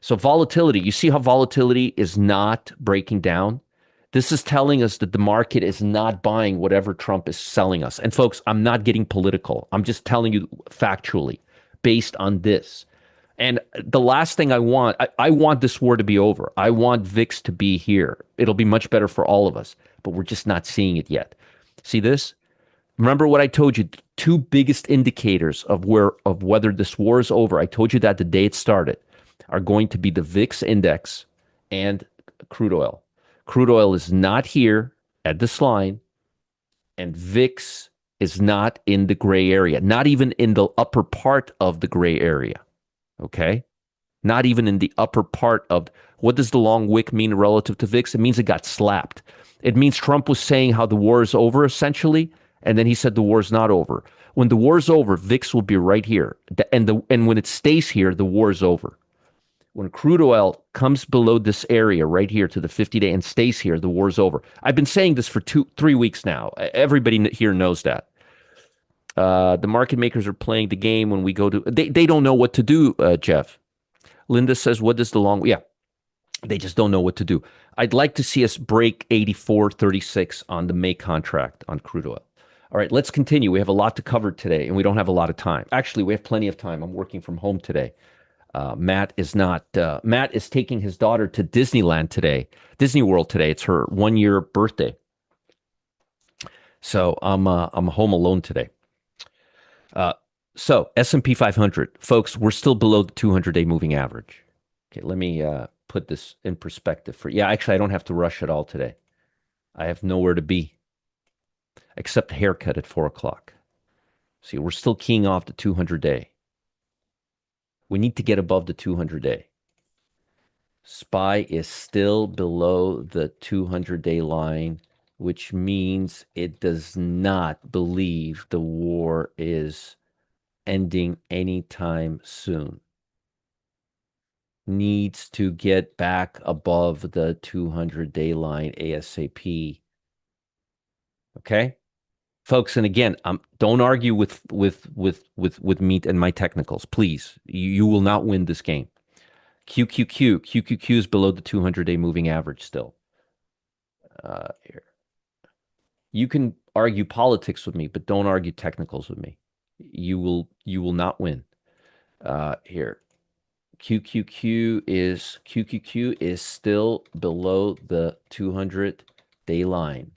So volatility, you see how volatility is not breaking down? This is telling us that the market is not buying whatever Trump is selling us. And folks, I'm not getting political. I'm just telling you factually based on this. And the last thing I want this war to be over. I want VIX to be here. It'll be much better for all of us, but we're just not seeing it yet. See this? Remember what I told you, two biggest indicators of whether this war is over. I told you that the day it started are going to be the VIX index and crude oil. Crude oil is not here at this line, and VIX is not in the gray area, not even in the upper part of the gray area. Okay? Not even in the upper part of what does the long wick mean relative to VIX? It means it got slapped. It means Trump was saying how the war is over, essentially, and then he said the war is not over. When the war is over, VIX will be right here. And when it stays here, the war is over. When crude oil comes below this area right here to the 50-day and stays here, the war is over. I've been saying this for 3 weeks now. Everybody here knows that. The market makers are playing the game when we go to... They don't know what to do, Jeff. Linda says, what is the long... Yeah, they just don't know what to do. I'd like to see us break 84.36 on the May contract on crude oil. All right, let's continue. We have a lot to cover today, and we don't have a lot of time. Actually, we have plenty of time. I'm working from home today. Matt is not. Matt is taking his daughter to Disneyland today, Disney World today. It's her 1-year birthday. So I'm home alone today. So S&P 500, folks, we're still below the 200-day moving average. Okay, let me put this in perspective for. Yeah, actually, I don't have to rush at all today. I have nowhere to be. except the haircut at 4 o'clock. See, we're still keying off the 200-day. We need to get above the 200-day. SPY is still below the 200-day line, which means it does not believe the war is ending anytime soon. Needs to get back above the 200-day line ASAP. Okay, folks, and again, don't argue with me and my technicals, please. You will not win this game. QQQ is below the 200-day moving average still. Here. You can argue politics with me, but don't argue technicals with me. You will not win. Here. QQQ is still below the 200-day line.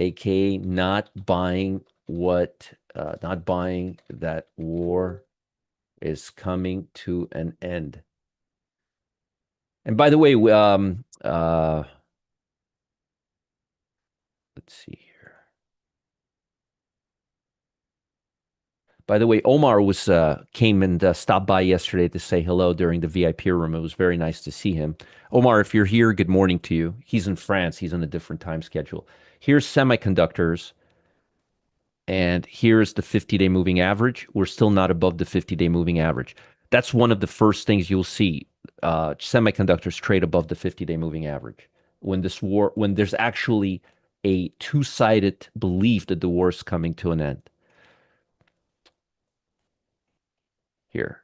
aka not buying that war is coming to an end. And by the way, let's see here. By the way, Omar came and stopped by yesterday to say hello during the VIP room. It was very nice to see him. Omar, if you're here, good morning to you. He's in France. He's on a different time schedule. Here's semiconductors. And here's the 50-day moving average. We're still not above the 50-day moving average. That's one of the first things you'll see. Semiconductors trade above the 50-day moving average. When there's actually a two-sided belief that the war is coming to an end. Here.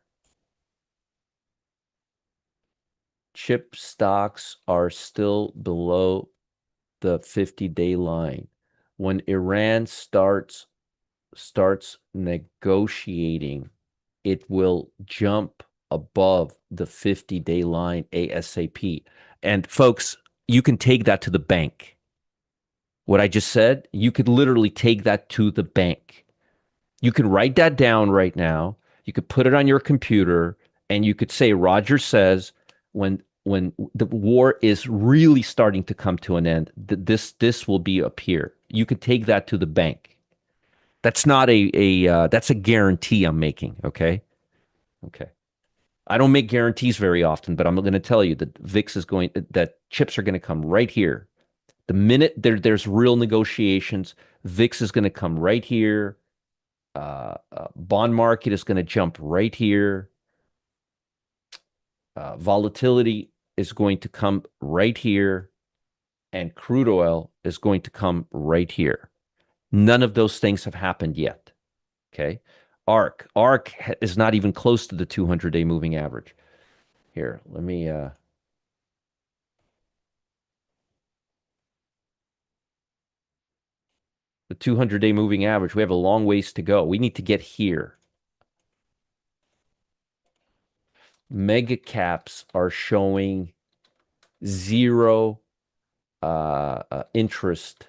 Chip stocks are still below the 50-day line. When Iran starts negotiating, it will jump above the 50-day line ASAP. And folks, you can take that to the bank. What I just said, you could literally take that to the bank. You can write that down right now. You could put it on your computer, and you could say, Roger says, when the war is really starting to come to an end, this will be up here. You could take that to the bank. That's not that's a guarantee I'm making. Okay. I don't make guarantees very often, but I'm going to tell you that that chips are going to come right here. The minute there's real negotiations, VIX is going to come right here. Bond market is going to jump right here. Volatility is going to come right here. And crude oil is going to come right here. None of those things have happened yet. Okay. Ark is not even close to the 200-day moving average. Here, let me the 200-day moving average, we have a long ways to go. We need to get here. Mega caps are showing zero interest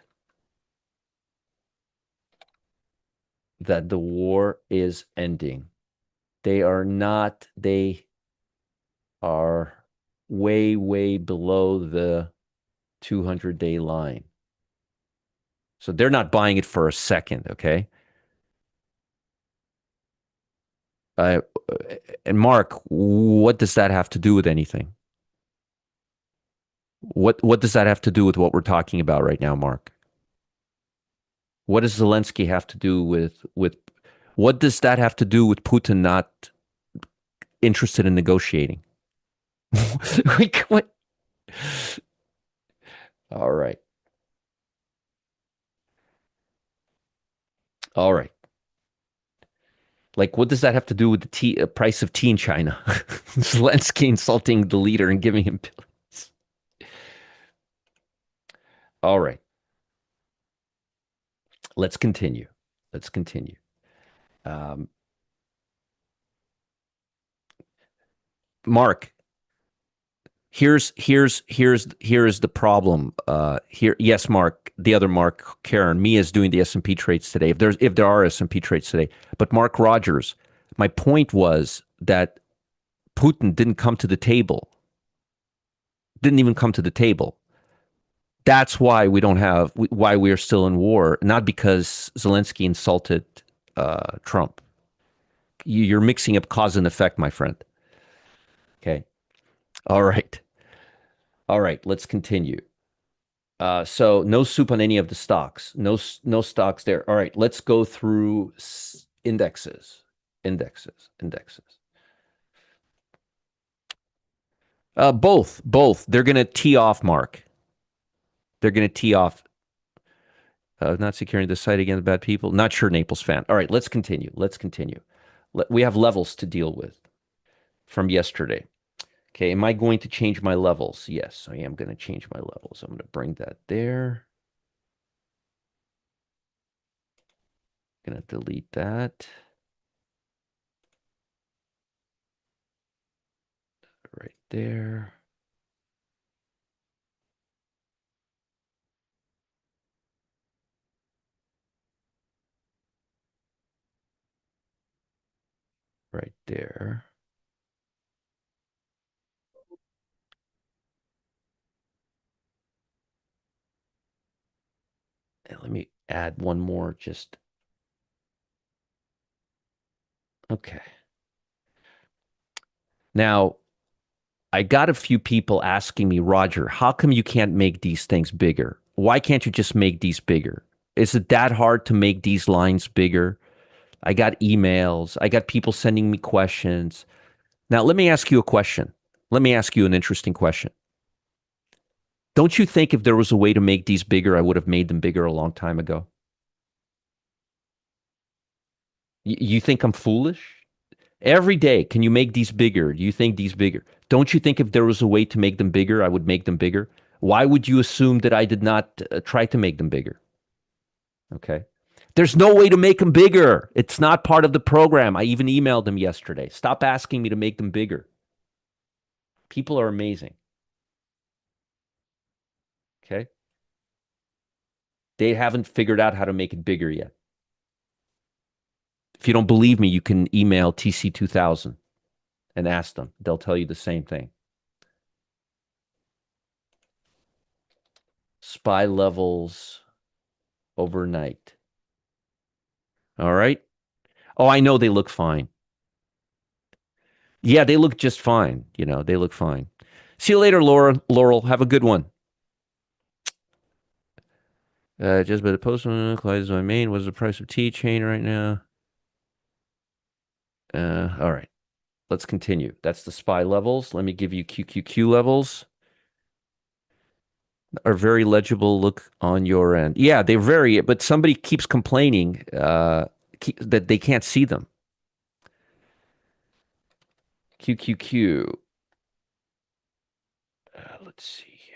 that the war is ending. They are way, way below the 200-day line. So they're not buying it for a second, okay? And Mark, what does that have to do with anything? What does that have to do with what we're talking about right now, Mark? What does Zelensky have to do with what does that have to do with Putin not interested in negotiating? What? All right. All right. Like, what does that have to do with the price of tea in China? Zelensky insulting the leader and giving him pills. All right. Let's continue. Mark, here's the problem. Yes, Mark, the other Mark, Karen, me is doing the S&P trades today. If there are S&P trades today, but Mark Rogers, my point was that Putin didn't come to the table. Didn't even come to the table. That's why we don't have why we are still in war, not because Zelensky insulted Trump. You're mixing up cause and effect, my friend. Okay. All right. All right. Let's continue. So no soup on any of the stocks. No stocks there. All right. Let's go through indexes. Indexes. Both. They're going to tee off, Mark. They're going to tee off. Not securing the site against bad people. Not sure, Naples fan. All right, let's continue. We have levels to deal with from yesterday. Okay, am I going to change my levels? Yes, I am going to change my levels. I'm going to bring that there. Going to delete that. Right there. Right there. And let me add one more just. Okay. Now, I got a few people asking me, Roger, how come you can't make these things bigger? Why can't you just make these bigger? Is it that hard to make these lines bigger? I got emails. I got people sending me questions. Now, let me ask you a question. Let me ask you an interesting question. Don't you think if there was a way to make these bigger, I would have made them bigger a long time ago? You think I'm foolish? Every day, can you make these bigger? Do you think these bigger? Don't you think if there was a way to make them bigger, I would make them bigger? Why would you assume that I did not try to make them bigger? Okay. There's no way to make them bigger. It's not part of the program. I even emailed them yesterday. Stop asking me to make them bigger. People are amazing. Okay. They haven't figured out how to make it bigger yet. If you don't believe me, you can email TC2000 and ask them. They'll tell you the same thing. Spy levels overnight. All right. Oh, I know they look fine. Yeah, they look just fine. They look fine. See you later, Laura. Laurel. Have a good one. Just by the postman, Clyde is my main. What's the price of tea chain right now? All right. Let's continue. That's the SPY levels. Let me give you QQQ levels. Are very legible. Look on your end. Yeah, they're very, but somebody keeps complaining that they can't see them. QQQ. Let's see here.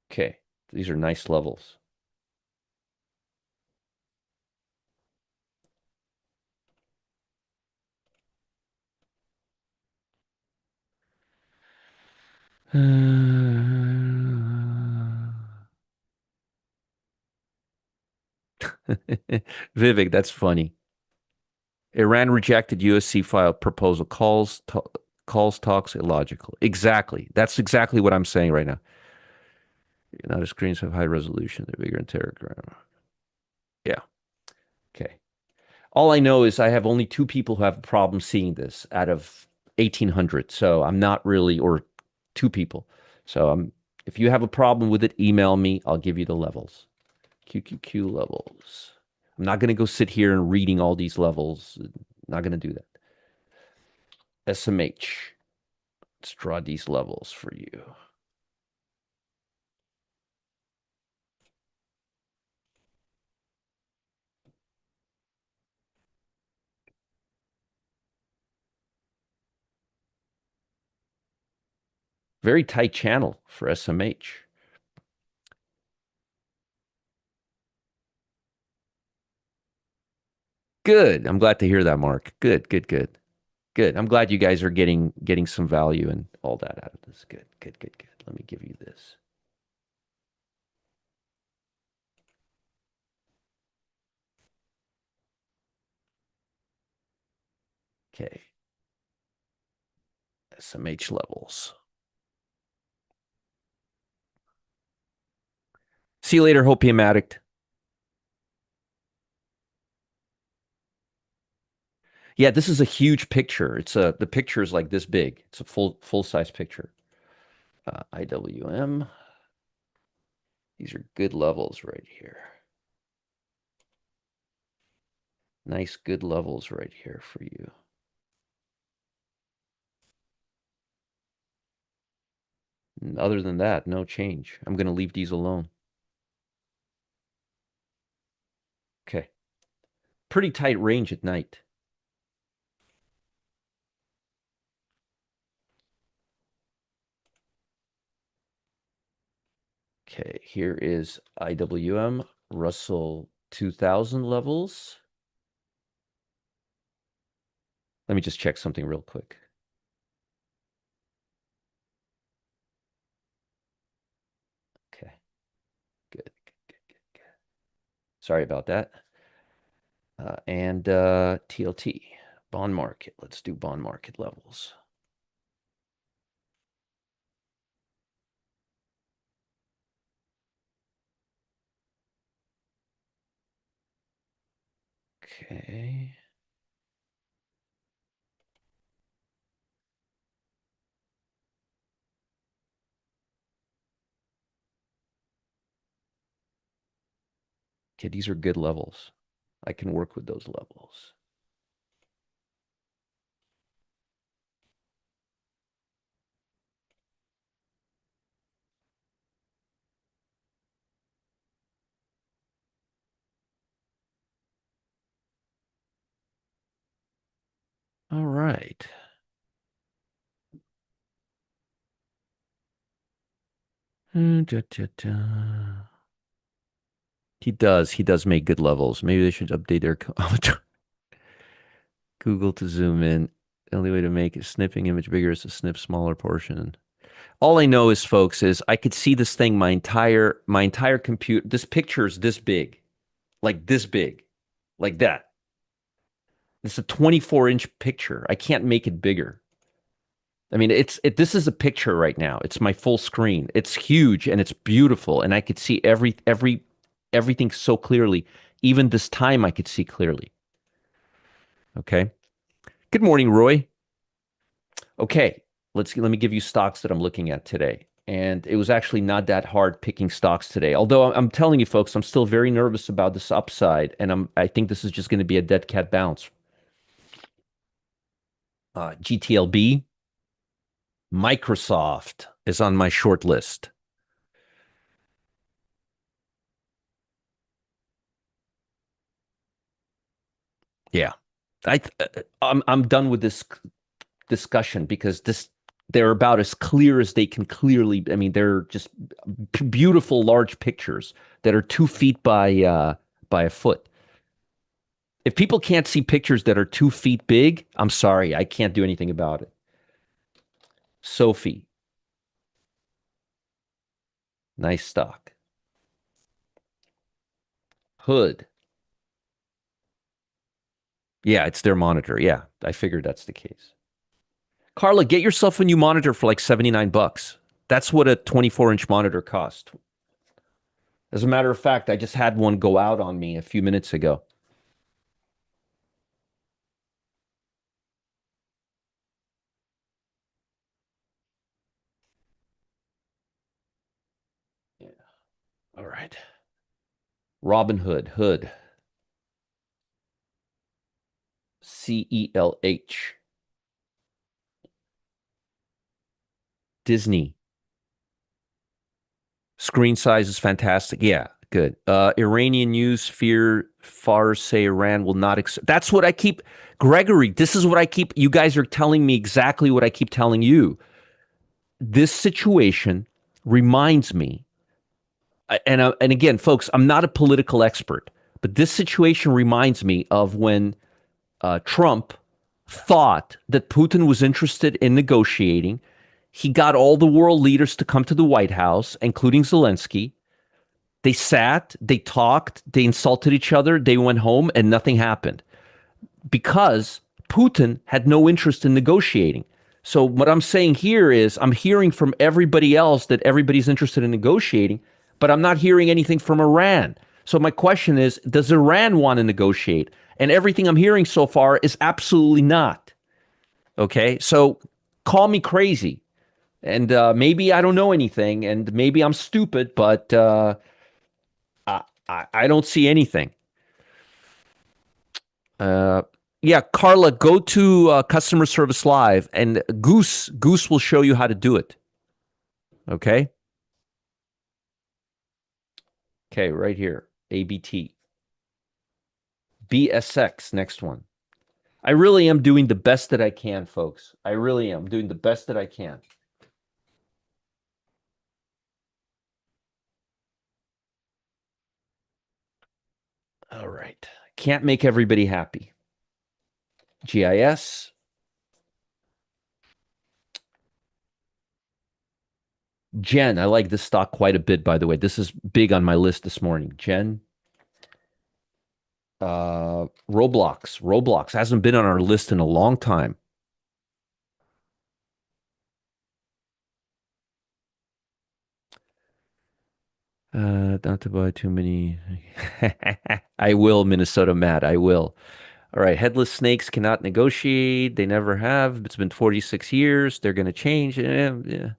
Okay, these are nice levels. Vivek, that's funny. Iran rejected USC file proposal. Calls talks illogical. Exactly. That's exactly what I'm saying right now. Now the screens have high resolution. They're bigger in Telegram. Yeah. Okay. All I know is I have only two people who have a problem seeing this out of 1,800. So I'm not really, or two people. So if you have a problem with it, email me. I'll give you the levels. QQQ levels. I'm not going to go sit here and reading all these levels. Not going to do that. SMH. Let's draw these levels for you. Very tight channel for SMH. Good. I'm glad to hear that, Mark. Good, good, good. Good. I'm glad you guys are getting some value and all that out of this. Good, good, good, good. Let me give you this. Okay. SMH levels. See you later, Hopium Addict. Yeah, this is a huge picture. The picture is like this big. It's a full size picture. IWM. These are good levels right here. Nice, good levels right here for you. And other than that, no change. I'm going to leave these alone. Okay. Pretty tight range at night. Okay, here is IWM Russell 2000 levels. Let me just check something real quick. Okay, good. Sorry about that. And TLT, bond market. Let's do bond market levels. Okay. Okay, these are good levels. I can work with those levels. All right. He does. He does make good levels. Maybe they should update their Google to zoom in. The only way to make a snipping image bigger is to snip smaller portion. All I know is, folks, is I could see this thing, my entire computer. This picture is this big, like that. It's a 24-inch picture. I can't make it bigger. I mean, this is a picture right now. It's my full screen. It's huge and it's beautiful, and I could see everything so clearly. Even this time, I could see clearly. Okay. Good morning, Roy. Okay, let me give you stocks that I'm looking at today. And it was actually not that hard picking stocks today. Although I'm telling you, folks, I'm still very nervous about this upside, and I think this is just going to be a dead cat bounce. GTLB, Microsoft is on my short list. Yeah, I'm done with this discussion because they're about as clear as they can clearly. I mean, they're just beautiful large pictures that are 2 feet by a foot. If people can't see pictures that are 2 feet big, I'm sorry, I can't do anything about it. Sophie, nice stock. Hood, yeah, it's their monitor. Yeah, I figured that's the case. Carla, get yourself a new monitor for like $79. That's what a 24-inch monitor cost. As a matter of fact, I just had one go out on me a few minutes ago. Yeah. All right. Robin Hood, Hood, CELH. Disney. Screen size is fantastic. Yeah, good. Iranian news fear Fars say Iran will not accept. That's what I keep, Gregory. This is what I keep. You guys are telling me exactly what I keep telling you. This situation reminds me, and again, folks, I'm not a political expert, but this situation reminds me of when Trump thought that Putin was interested in negotiating. He got all the world leaders to come to the White House, including Zelensky. They sat, they talked, they insulted each other, they went home, and nothing happened because Putin had no interest in negotiating. So what I'm saying here is I'm hearing from everybody else that everybody's interested in negotiating, but I'm not hearing anything from Iran. So my question is, does Iran want to negotiate? And everything I'm hearing so far is absolutely not. Okay, so call me crazy, and maybe I don't know anything, and maybe I'm stupid, but I don't see anything. Uh, yeah, Carla, go to customer service live, and Goose will show you how to do it. Okay, okay, right here, ABT, BSX, next one. I really am doing the best that I can, folks. I really am doing the best that I can. All right, can't make everybody happy. GIS. Gen, I like this stock quite a bit, by the way. This is big on my list this morning. Gen, Roblox hasn't been on our list in a long time. Not to buy too many. I will, Minnesota Matt. I will. All right. Headless snakes cannot negotiate. They never have. It's been 46 years. They're going to change. Yeah.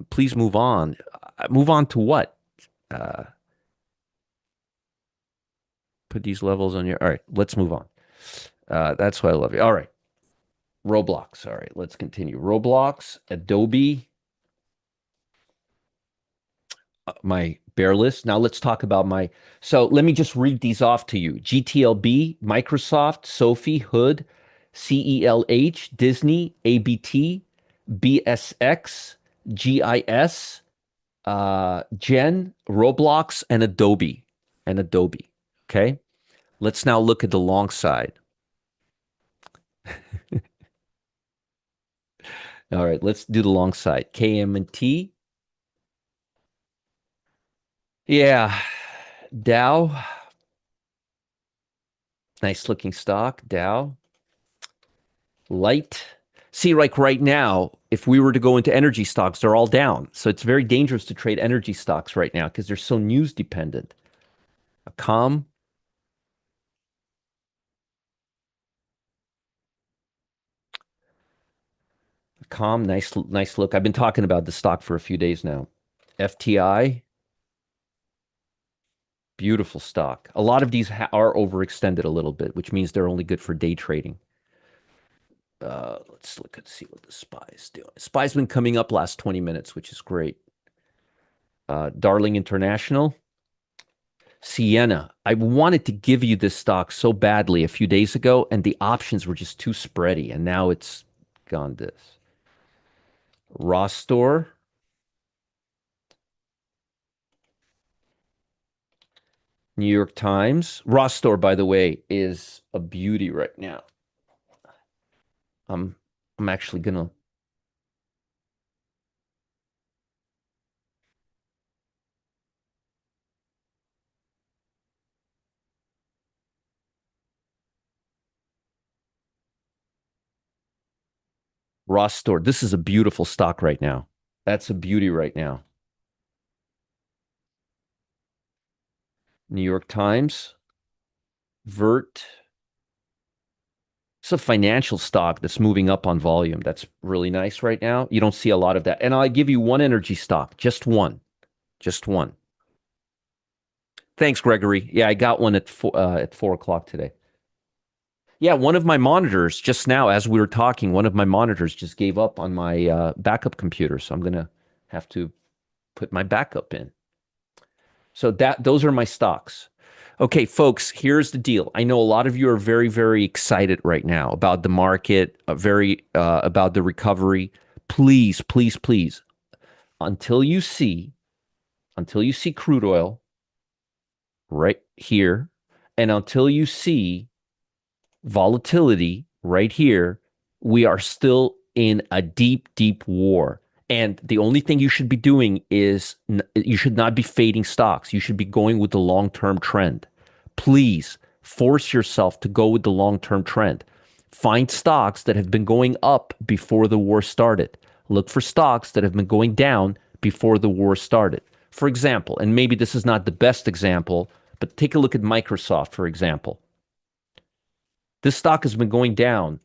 Please move on. Move on to what? Uh, put these levels on your. All right. Let's move on. That's why I love you. All right. Roblox. All right. Let's continue. Roblox, Adobe, my bear list. Now let's talk about my. So let me just read these off to you: GTLB, Microsoft, Sophie, Hood, CELH, Disney, ABT, BSX, GIS, Gen, Roblox, and Adobe. And Adobe. Okay. Let's now look at the long side. All right. Let's do the long side. KM&T. Yeah. Dow. Nice looking stock. Dow. Light. See, like right now, if we were to go into energy stocks, they're all down. So it's very dangerous to trade energy stocks right now because they're so news dependent. A calm, nice look. I've been talking about the stock for a few days now. FTI, beautiful stock. A lot of these are overextended a little bit, which means they're only good for day trading. Let's look and see what the SPY's doing. SPY's been coming up last 20 minutes, which is great. Darling International, Sienna. I wanted to give you this stock so badly a few days ago, and the options were just too spready, and now it's gone this. Ross Store, New York Times. Ross Store, by the way, is a beauty right now. I'm actually gonna Ross Store. This is a beautiful stock right now. That's a beauty right now. New York Times, Vert. It's a financial stock that's moving up on volume. That's really nice right now. You don't see a lot of that. And I'll give you one energy stock, just one, just one. Thanks, Gregory. Yeah, I got one at 4 o'clock today. Yeah, one of my monitors just now, as we were talking, one of my monitors just gave up on my backup computer, so I'm gonna have to put my backup in. So those are my stocks. Okay, folks, here's the deal. I know a lot of you are very, very excited right now about the market, very about the recovery. Please, please, please, until you see, until you see crude oil right here, and until you see volatility right here, we are still in a deep, deep war. And the only thing you should be doing is you should not be fading stocks. You should be going with the long term trend. Please force yourself to go with the long term trend. Find stocks that have been going up before the war started. Look for stocks that have been going down before the war started. For example, and maybe this is not the best example, but take a look at Microsoft, for example. This stock has been going down.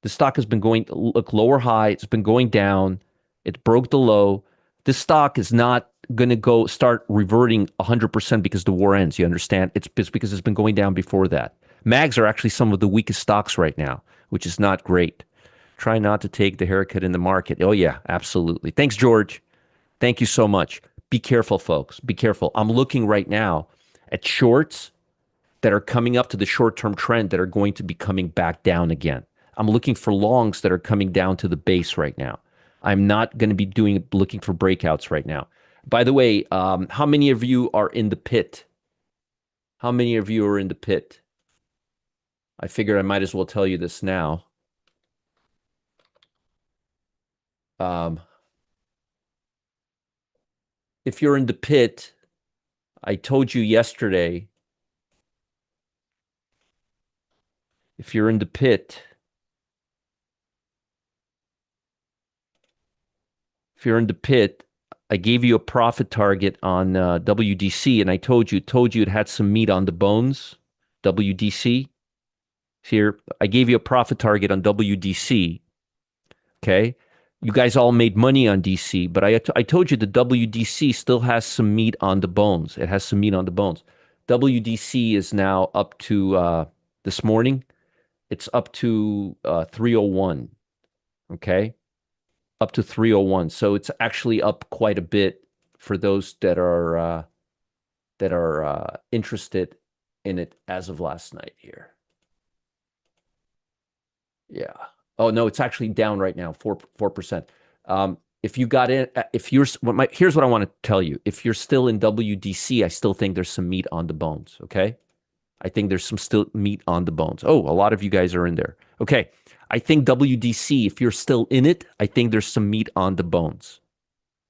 The stock has been going, look, lower high. It's been going down. It broke the low. This stock is not going to go start reverting 100% because the war ends. You understand? It's because it's been going down before that. Mags are actually some of the weakest stocks right now, which is not great. Try not to take the haircut in the market. Oh, yeah, absolutely. Thanks, George. Thank you so much. Be careful, folks. Be careful. I'm looking right now at shorts that are coming up to the short-term trend that are going to be coming back down again. I'm looking for longs that are coming down to the base right now. I'm not going to be looking for breakouts right now. By the way, how many of you are in the pit? How many of you are in the pit? I figured I might as well tell you this now. If you're in the pit, I told you yesterday, if you're in the pit, I gave you a profit target on WDC, and I told you it had some meat on the bones. WDC. Here, I gave you a profit target on WDC. Okay, you guys all made money on DC, but I told you the WDC still has some meat on the bones. It has some meat on the bones. WDC is now up to this morning. It's up to 301. Okay, up to 301. So it's actually up quite a bit for those that are interested in it as of last night here. Yeah. Oh no, it's actually down right now, 4%. If you got in, here's what I want to tell you. If you're still in WDC, I still think there's some meat on the bones. Okay, I think there's some still meat on the bones. Oh, a lot of you guys are in there. Okay, I think WDC. If you're still in it, I think there's some meat on the bones.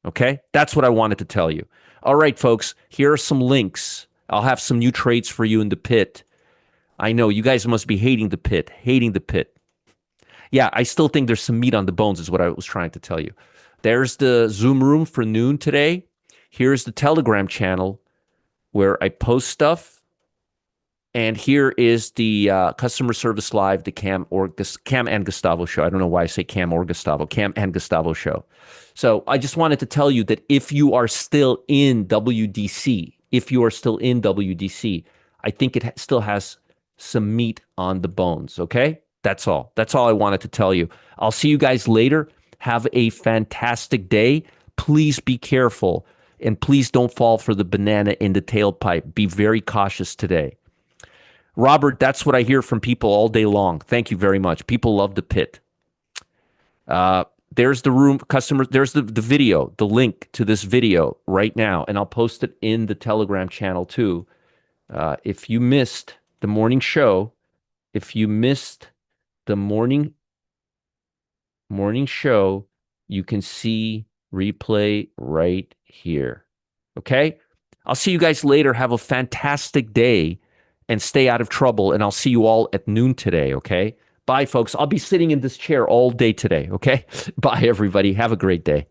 Okay, that's what I wanted to tell you. All right, folks. Here are some links. I'll have some new trades for you in the pit. I know you guys must be hating the pit. Yeah, I still think there's some meat on the bones is what I was trying to tell you. There's the Zoom room for noon today. Here's the Telegram channel where I post stuff. And here is the Customer Service Live, the Cam and Gustavo show. I don't know why I say Cam or Gustavo. Cam and Gustavo show. So I just wanted to tell you that if you are still in WDC, I think it still has some meat on the bones, okay? That's all. That's all I wanted to tell you. I'll see you guys later. Have a fantastic day. Please be careful, and please don't fall for the banana in the tailpipe. Be very cautious today. Robert, that's what I hear from people all day long. Thank you very much. People love the pit. There's the room, customers. There's the video, the link to this video right now, and I'll post it in the Telegram channel too. If you missed the morning show, the morning show, you can see replay right here. Okay? I'll see you guys later. Have a fantastic day and stay out of trouble. And I'll see you all at noon today. Okay? Bye, folks. I'll be sitting in this chair all day today. Okay? Bye, everybody. Have a great day.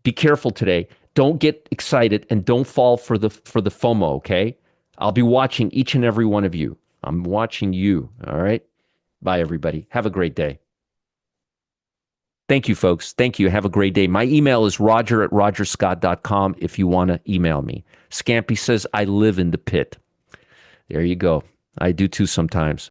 Be careful today. Don't get excited and don't fall for the FOMO. Okay? I'll be watching each and every one of you. I'm watching you. All right? Bye, everybody. Have a great day. Thank you, folks. Thank you. Have a great day. My email is roger@rogerscott.com if you want to email me. Scampy says, I live in the pit. There you go. I do too sometimes.